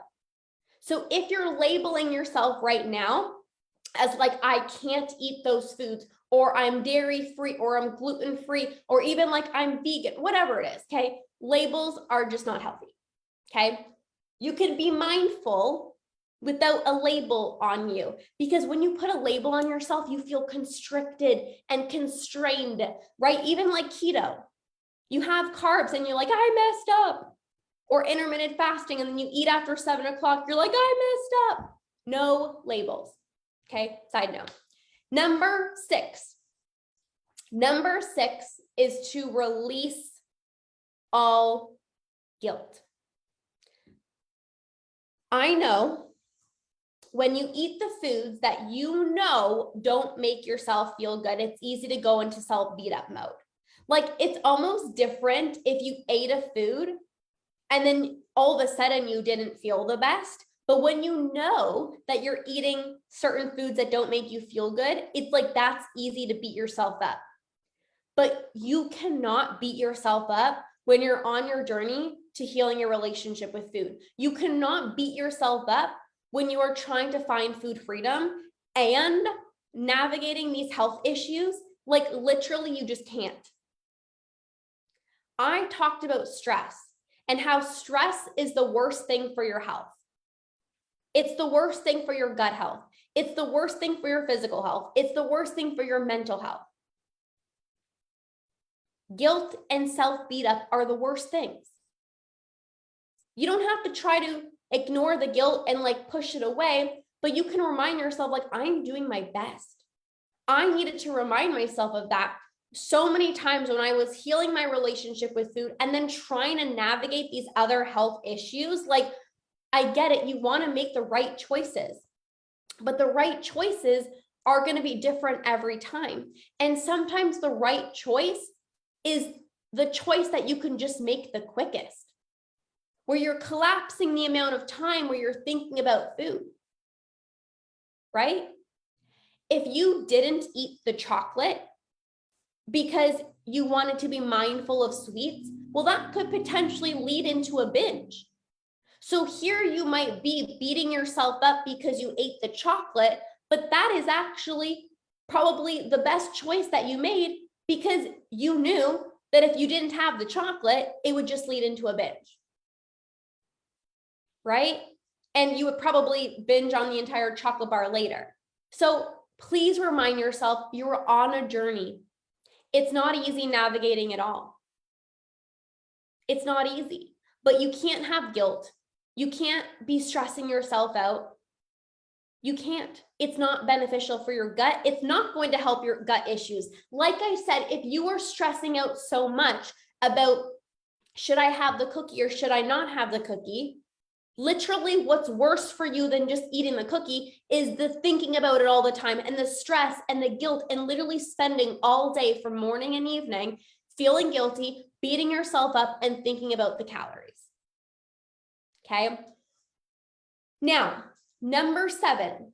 So if you're labeling yourself right now as like, I can't eat those foods, or I'm dairy-free, or I'm gluten-free, or even like I'm vegan, whatever it is, okay? Labels are just not healthy, okay? You can be mindful without a label on you, because when you put a label on yourself, you feel constricted and constrained, right? Even like keto, you have carbs and you're like, I messed up. Or intermittent fasting, and then you eat after 7 o'clock, you're like, I messed up. No labels. Okay, side note. Number six is to release all guilt. I know when you eat the foods that you know don't make yourself feel good, it's easy to go into self-beat-up mode. Like, it's almost different if you ate a food and then all of a sudden you didn't feel the best. But when you know that you're eating certain foods that don't make you feel good, it's like that's easy to beat yourself up. But you cannot beat yourself up when you're on your journey to healing your relationship with food. You cannot beat yourself up when you are trying to find food freedom and navigating these health issues. Like, literally, you just can't. I talked about stress and how stress is the worst thing for your health. It's the worst thing for your gut health. It's the worst thing for your physical health. It's the worst thing for your mental health. Guilt and self-beat up are the worst things. You don't have to try to ignore the guilt and like push it away, but you can remind yourself, like, I'm doing my best. I needed to remind myself of that so many times when I was healing my relationship with food and then trying to navigate these other health issues. Like, I get it. You want to make the right choices, but the right choices are going to be different every time. And sometimes the right choice is the choice that you can just make the quickest, where you're collapsing the amount of time where you're thinking about food, right? If you didn't eat the chocolate because you wanted to be mindful of sweets, well, that could potentially lead into a binge. So here you might be beating yourself up because you ate the chocolate, but that is actually probably the best choice that you made, because you knew that if you didn't have the chocolate, it would just lead into a binge, right? And you would probably binge on the entire chocolate bar later. So please remind yourself you're on a journey. It's not easy navigating it all. It's not easy, but you can't have guilt. You can't be stressing yourself out. You can't. It's not beneficial for your gut. It's not going to help your gut issues. Like I said, if you are stressing out so much about, should I have the cookie or should I not have the cookie? Literally, what's worse for you than just eating the cookie is the thinking about it all the time and the stress and the guilt, and literally spending all day from morning and evening feeling guilty, beating yourself up, and thinking about the calories. Okay. Now, number seven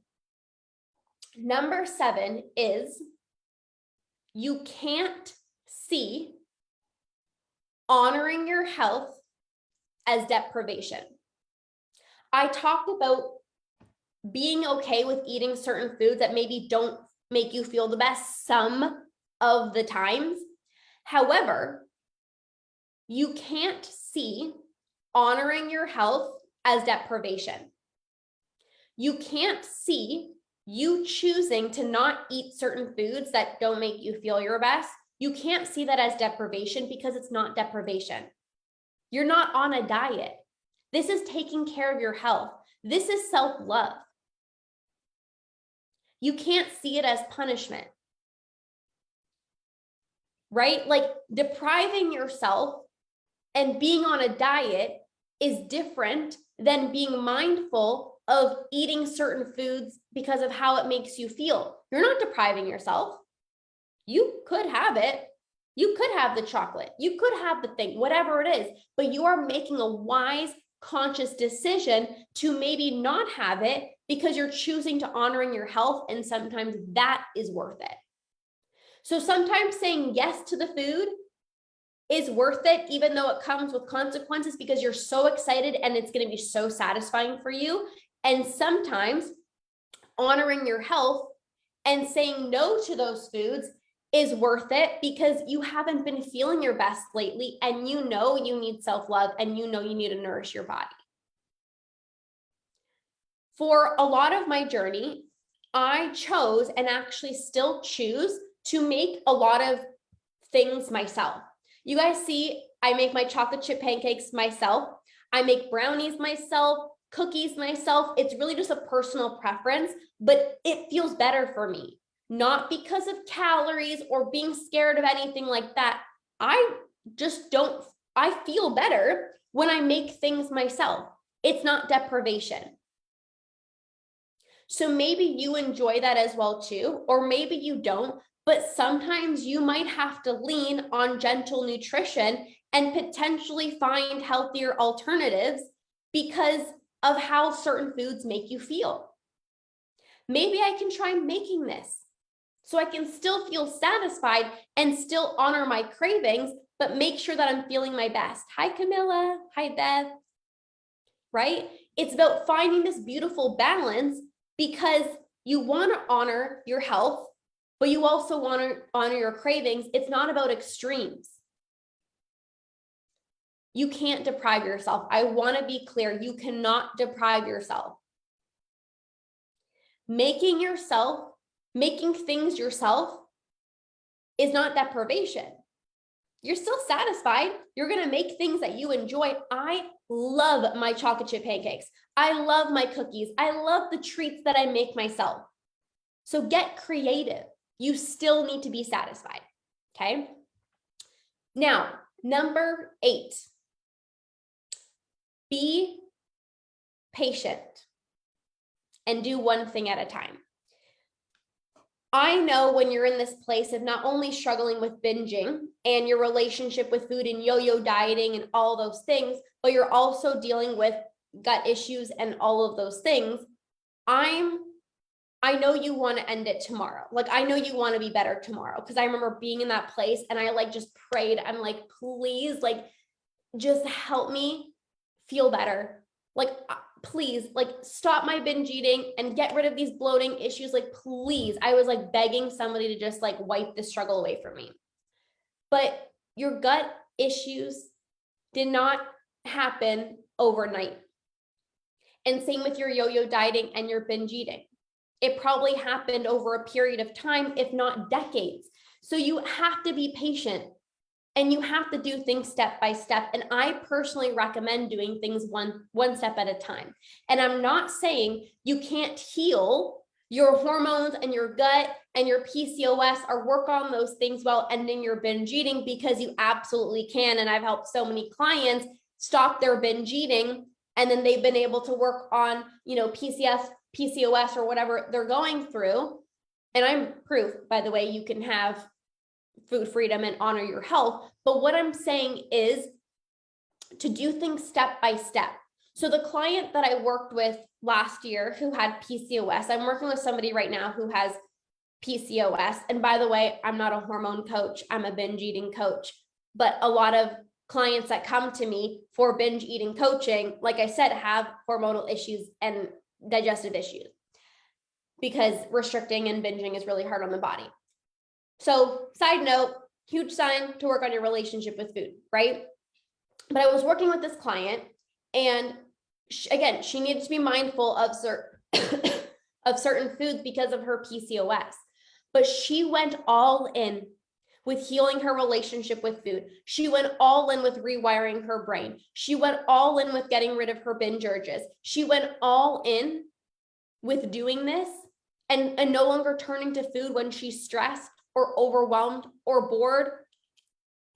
is you can't see honoring your health as deprivation. I talked about being okay with eating certain foods that maybe don't make you feel the best some of the times. However, you can't see honoring your health as deprivation. You can't see you choosing to not eat certain foods that don't make you feel your best. You can't see that as deprivation, because it's not deprivation. You're not on a diet. This is taking care of your health. This is self-love. You can't see it as punishment, right? Like, depriving yourself and being on a diet is different than being mindful of eating certain foods because of how it makes you feel. You're not depriving yourself. You could have it. You could have the chocolate. You could have the thing, whatever it is, but you are making a wise, conscious decision to maybe not have it because you're choosing to honoring your health, and sometimes that is worth it. So sometimes saying yes to the food is worth it, even though it comes with consequences, because you're so excited and it's going to be so satisfying for you. And sometimes honoring your health and saying no to those foods is worth it because you haven't been feeling your best lately, and you know you need self-love, and you know you need to nourish your body. For a lot of my journey, I chose, and actually still choose, to make a lot of things myself. You guys see, I make my chocolate chip pancakes myself. I make brownies myself, cookies myself. It's really just a personal preference, but it feels better for me. Not because of calories or being scared of anything like that. I I feel better when I make things myself. It's not deprivation. So maybe you enjoy that as well too, or maybe you don't, but sometimes you might have to lean on gentle nutrition and potentially find healthier alternatives because of how certain foods make you feel. Maybe I can try making this so I can still feel satisfied and still honor my cravings, but make sure that I'm feeling my best. Hi, Camilla. Hi, Beth. Right? It's about finding this beautiful balance because you want to honor your health, but you also want to honor your cravings. It's not about extremes. You can't deprive yourself. I want to be clear. You cannot deprive yourself. Making things yourself is not deprivation. You're still satisfied. You're going to make things that you enjoy. I love my chocolate chip pancakes. I love my cookies. I love the treats that I make myself. So get creative. You still need to be satisfied. Okay. Now, number 8, be patient and do one thing at a time. I know when you're in this place of not only struggling with binging and your relationship with food and yo-yo dieting and all those things, but you're also dealing with gut issues and all of those things. I know you want to end it tomorrow. Like, I know you want to be better tomorrow because I remember being in that place and I like just prayed. I'm like, please, like, just help me feel better. Like, please, like, stop my binge eating and get rid of these bloating issues. Like, please. I was like begging somebody to just like wipe the struggle away from me. But your gut issues did not happen overnight. And same with your yo-yo dieting and your binge eating. It probably happened over a period of time, if not decades. So you have to be patient and you have to do things step by step. And I personally recommend doing things one step at a time. And I'm not saying you can't heal your hormones and your gut and your PCOS or work on those things while ending your binge eating, because you absolutely can. And I've helped so many clients stop their binge eating, and then they've been able to work on, PCOS or whatever they're going through. And I'm proof, by the way, you can have food freedom and honor your health. But what I'm saying is to do things step by step. So the client that I worked with last year who had PCOS, I'm working with somebody right now who has PCOS. And by the way, I'm not a hormone coach. I'm a binge eating coach. But a lot of clients that come to me for binge eating coaching, like I said, have hormonal issues and digestive issues because restricting and binging is really hard on the body. So side note, huge sign to work on your relationship with food, right? But I was working with this client and she needed to be mindful of certain foods because of her PCOS, but she went all in with healing her relationship with food. She went all in with rewiring her brain. She went all in with getting rid of her binge urges. She went all in with doing this and no longer turning to food when she's stressed or overwhelmed or bored.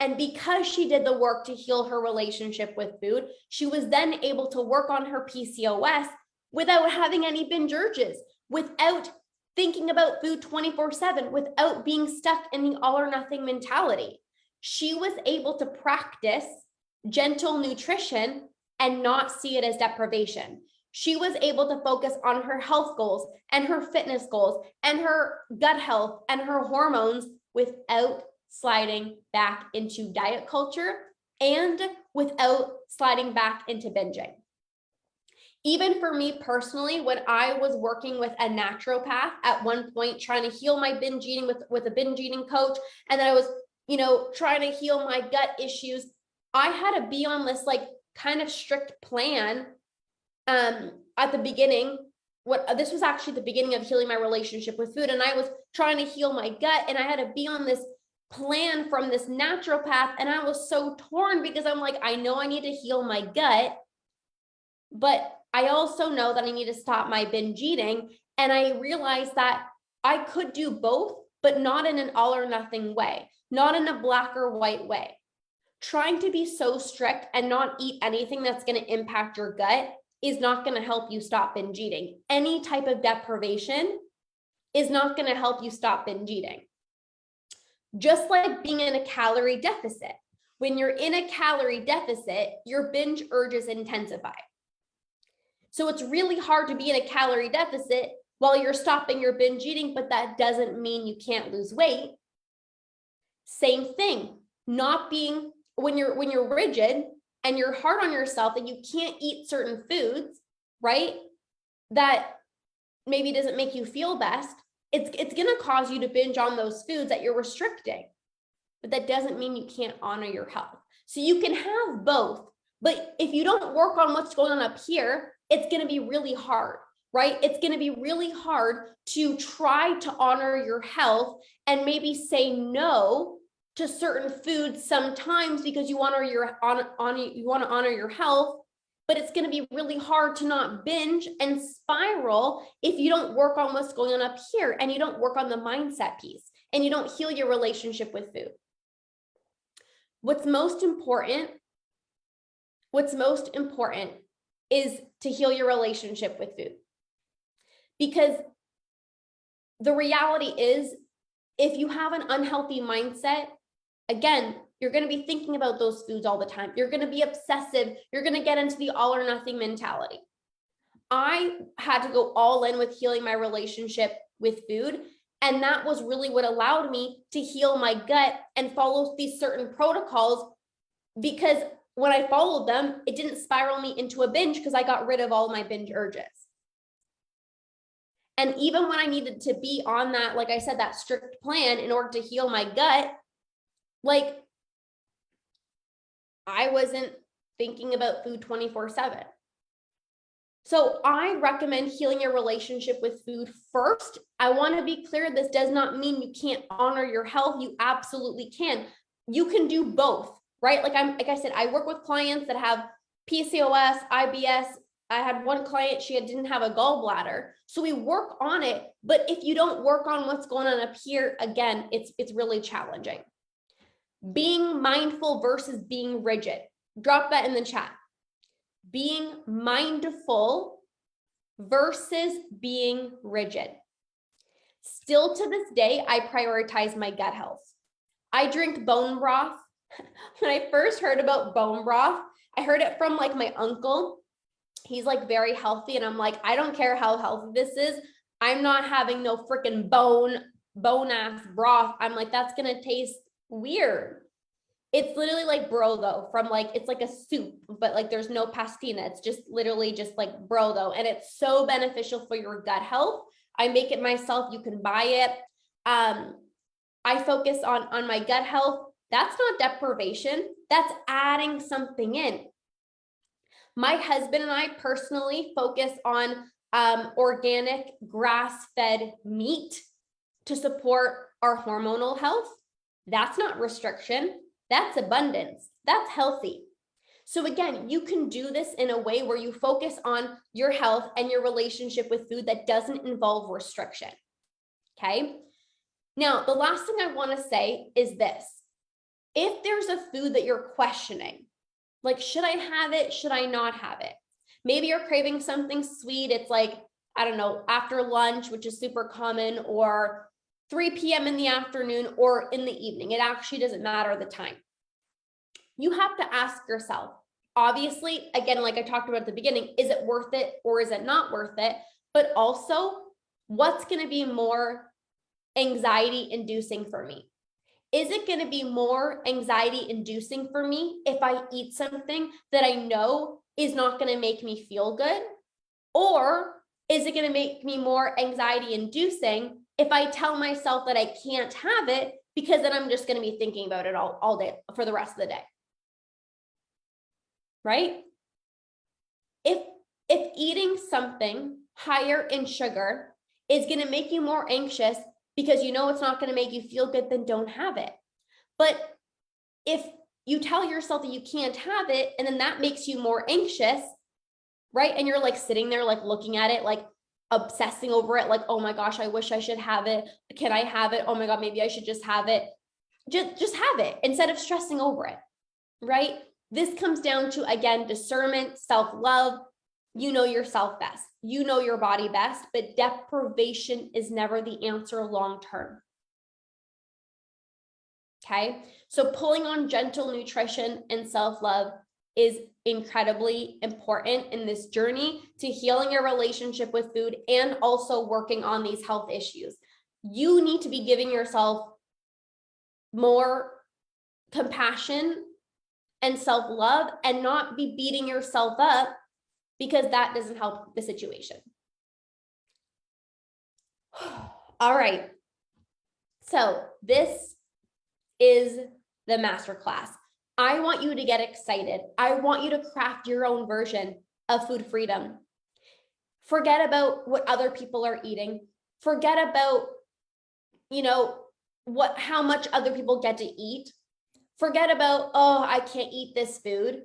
And because she did the work to heal her relationship with food, she was then able to work on her PCOS without having any binge urges, without thinking about food 24/7, without being stuck in the all or nothing mentality. She was able to practice gentle nutrition and not see it as deprivation. She was able to focus on her health goals and her fitness goals and her gut health and her hormones without sliding back into diet culture and without sliding back into binging. Even for me personally, when I was working with a naturopath at one point, trying to heal my binge eating with a binge eating coach, and then I was, trying to heal my gut issues, I had to be on this like kind of strict plan at the beginning. This was actually the beginning of healing my relationship with food. And I was trying to heal my gut and I had to be on this plan from this naturopath. And I was so torn because I'm like, I know I need to heal my gut, but I also know that I need to stop my binge eating. And I realized that I could do both, but not in an all or nothing way, not in a black or white way. trying to be so strict and not eat anything that's going to impact your gut is not going to help you stop binge eating. Any type of deprivation is not going to help you stop binge eating. Just like being in a calorie deficit. When you're in a calorie deficit, your binge urges intensify. So it's really hard to be in a calorie deficit while you're stopping your binge eating, but that doesn't mean you can't lose weight. Same thing, not being, when you're rigid and you're hard on yourself and you can't eat certain foods, right? That maybe doesn't make you feel best. It's going to cause you to binge on those foods that you're restricting, but that doesn't mean you can't honor your health. So you can have both, but if you don't work on what's going on up here, it's going to be really hard, right? It's going to be really hard to try to honor your health and maybe say no to certain foods sometimes because you want to honor your health, but it's going to be really hard to not binge and spiral if you don't work on what's going on up here and you don't work on the mindset piece and you don't heal your relationship with food. What's most important is to heal your relationship with food. Because the reality is, if you have an unhealthy mindset, again, you're going to be thinking about those foods all the time. You're going to be obsessive. You're going to get into the all or nothing mentality. I had to go all in with healing my relationship with food. And that was really what allowed me to heal my gut and follow these certain protocols, because when I followed them, it didn't spiral me into a binge because I got rid of all my binge urges. And even when I needed to be on that, like I said, that strict plan in order to heal my gut, like I wasn't thinking about food 24/7. So I recommend healing your relationship with food first. I want to be clear, this does not mean you can't honor your health. You absolutely can. You can do both, right? Like I said, I work with clients that have PCOS, IBS. I had one client, she didn't have a gallbladder. So we work on it, but if you don't work on what's going on up here, again, it's really challenging. Being mindful versus being rigid. Drop that in the chat. Being mindful versus being rigid. Still to this day, I prioritize my gut health. I drink bone broth. When I first heard about bone broth, I heard it from like my uncle. He's like very healthy. And I'm like, I don't care how healthy this is. I'm not having no freaking bone ass broth. I'm like, that's going to taste weird. It's literally like brodo from like, it's like a soup, but like there's no pastina. It's just literally just like brodo. And it's so beneficial for your gut health. I make it myself. You can buy it. I focus on my gut health. That's not deprivation. That's adding something in. My husband and I personally focus on organic grass-fed meat to support our hormonal health. That's not restriction. That's abundance. That's healthy. So again, you can do this in a way where you focus on your health and your relationship with food that doesn't involve restriction. Okay. Now, the last thing I want to say is this. If there's a food that you're questioning, like, should I have it? Should I not have it? Maybe you're craving something sweet. It's like, I don't know, after lunch, which is super common, or 3 p.m. in the afternoon or in the evening. It actually doesn't matter the time. You have to ask yourself, obviously, again, like I talked about at the beginning, is it worth it or is it not worth it? But also, what's going to be more anxiety inducing for me? Is it going to be more anxiety inducing for me if I eat something that I know is not going to make me feel good? Or is it going to make me more anxiety inducing if I tell myself that I can't have it, because then I'm just going to be thinking about it all day for the rest of the day? Right? If eating something higher in sugar is going to make you more anxious because you know it's not going to make you feel good, then don't have it. But if you tell yourself that you can't have it, and then that makes you more anxious, right? And you're like sitting there, like looking at it, like obsessing over it, like, oh my gosh, I wish I should have it. Can I have it? Oh my God, maybe I should just have it. Just have it instead of stressing over it, right? This comes down to, again, discernment, self-love. You know yourself best. You know your body best, but deprivation is never the answer long-term. Okay? So pulling on gentle nutrition and self-love is incredibly important in this journey to healing your relationship with food and also working on these health issues. You need to be giving yourself more compassion and self-love and not be beating yourself up, because that doesn't help the situation. All right. So this is the masterclass. I want you to get excited. I want you to craft your own version of food freedom. Forget about what other people are eating. Forget about, how much other people get to eat. Forget about, oh, I can't eat this food.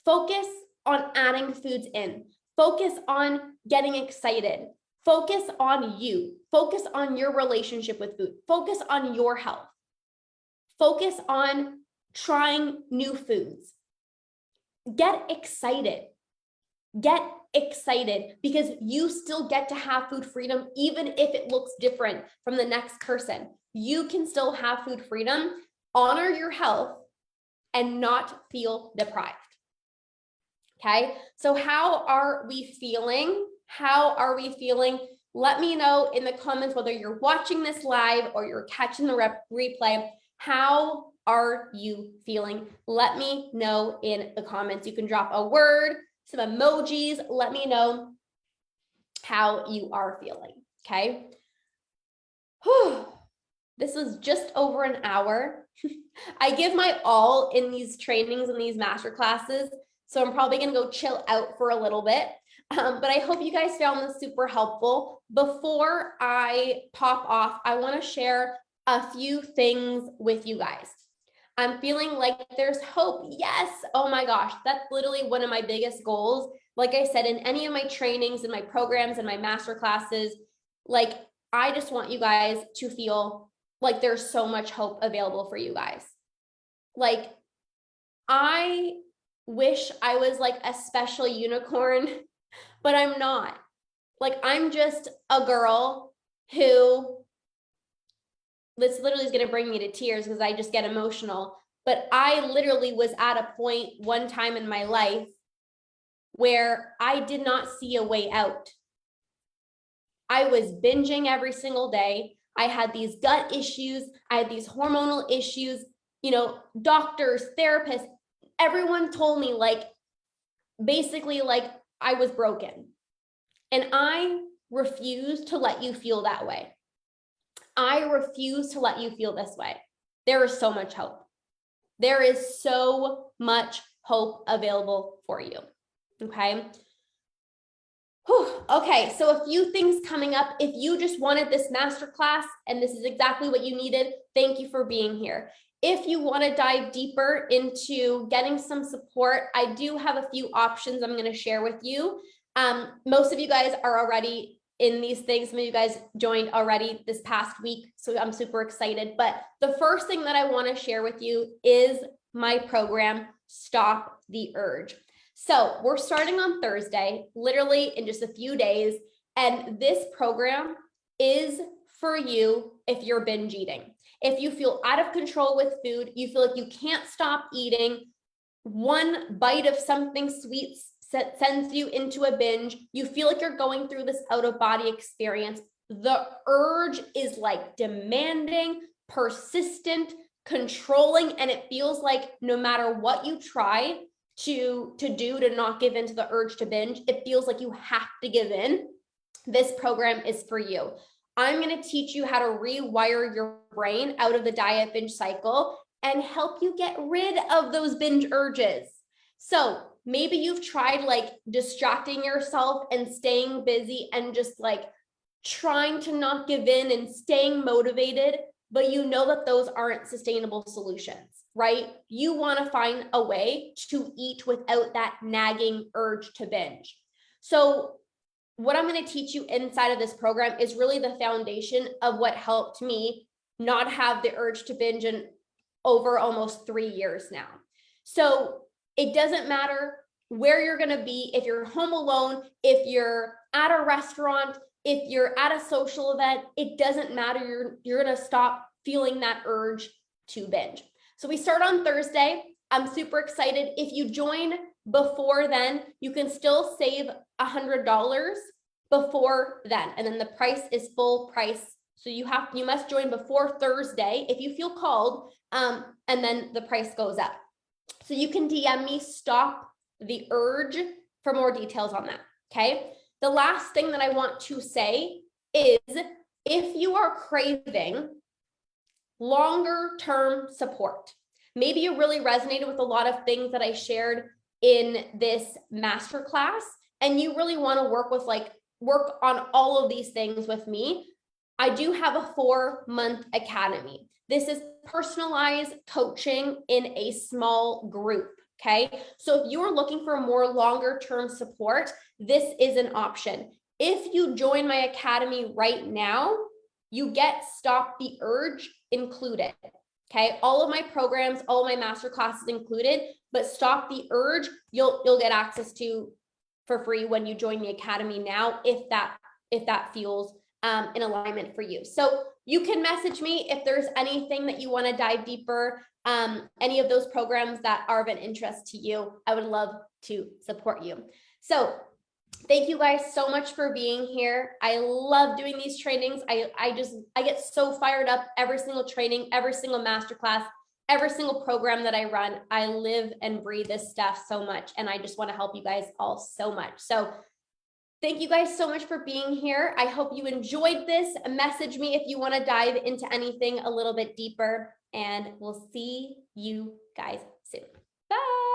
Focus on adding foods in. Focus on getting excited. Focus on you. Focus on your relationship with food. Focus on your health. Focus on trying new foods. Get excited. Get excited, because you still get to have food freedom, even if it looks different from the next person. You can still have food freedom, honor your health, and not feel deprived. Okay, so how are we feeling? How are we feeling? Let me know in the comments, whether you're watching this live or you're catching the replay. How are you feeling? Let me know in the comments. You can drop a word, some emojis. Let me know how you are feeling. Okay. Whew. This was just over an hour. I give my all in these trainings and these master classes, so I'm probably going to go chill out for a little bit. But I hope you guys found this super helpful. Before I pop off, I want to share a few things with you guys. I'm feeling like there's hope. Yes. Oh my gosh. That's literally one of my biggest goals. Like I said, in any of my trainings and my programs and my master classes, like, I just want you guys to feel like there's so much hope available for you guys. Like, I wish I was like a special unicorn, but I'm not. Like, I'm just a girl who, this literally is going to bring me to tears because I just get emotional. But I literally was at a point one time in my life where I did not see a way out. I was binging every single day. I had these gut issues. I had these hormonal issues, doctors, therapists, everyone told me basically I was broken. And I refuse to let you feel that way. I refuse to let you feel this way. There is so much hope. There is so much hope available for you. Okay. Whew. Okay. So a few things coming up. If you just wanted this masterclass and this is exactly what you needed, thank you for being here. If you want to dive deeper into getting some support, I do have a few options I'm going to share with you. Most of you guys are already in these things. Some of you guys joined already this past week, so I'm super excited. But the first thing that I want to share with you is my program, Stop the Urge. So we're starting on Thursday, literally in just a few days. And this program is for you if you're binge eating. If you feel out of control with food, you feel like you can't stop eating, one bite of something sweet sends you into a binge, you feel like you're going through this out-of-body experience, the urge is like demanding, persistent, controlling, and it feels like no matter what you try to do to not give in to the urge to binge, it feels like you have to give in. This program is for you. I'm going to teach you how to rewire your brain out of the diet binge cycle and help you get rid of those binge urges. So maybe you've tried distracting yourself and staying busy and just trying to not give in and staying motivated, but you know that those aren't sustainable solutions, right? You want to find a way to eat without that nagging urge to binge. So what I'm going to teach you inside of this program is really the foundation of what helped me not have the urge to binge in over almost 3 years now. So it doesn't matter where you're going to be, if you're home alone, if you're at a restaurant, if you're at a social event, it doesn't matter. You're going to stop feeling that urge to binge. So we start on Thursday. I'm super excited. If you join before then, you can still save $100 before then. And then the price is full price. So you must join before Thursday if you feel called, and then the price goes up. So you can DM me, Stop the Urge, for more details on that, okay? The last thing that I want to say is, if you are craving longer term support, maybe you really resonated with a lot of things that I shared in this masterclass, and you really want to work on all of these things with me, I do have a 4-month academy. This is personalized coaching in a small group, okay? So if you're looking for more longer term support, this is an option. If you join my academy right now, you get Stop the Urge included, okay? All of my programs, all of my master classes included, but Stop the Urge, you'll get access to for free when you join the academy now, if that feels in alignment for you. So you can message me if there's anything that you want to dive deeper, any of those programs that are of an interest to you. I would love to support you. So thank you guys so much for being here. I love doing these trainings. I get so fired up every single training, every single masterclass, every single program that I run. I live and breathe this stuff so much, and I just want to help you guys all so much. So thank you guys so much for being here. I hope you enjoyed this. Message me if you want to dive into anything a little bit deeper, and we'll see you guys soon. Bye.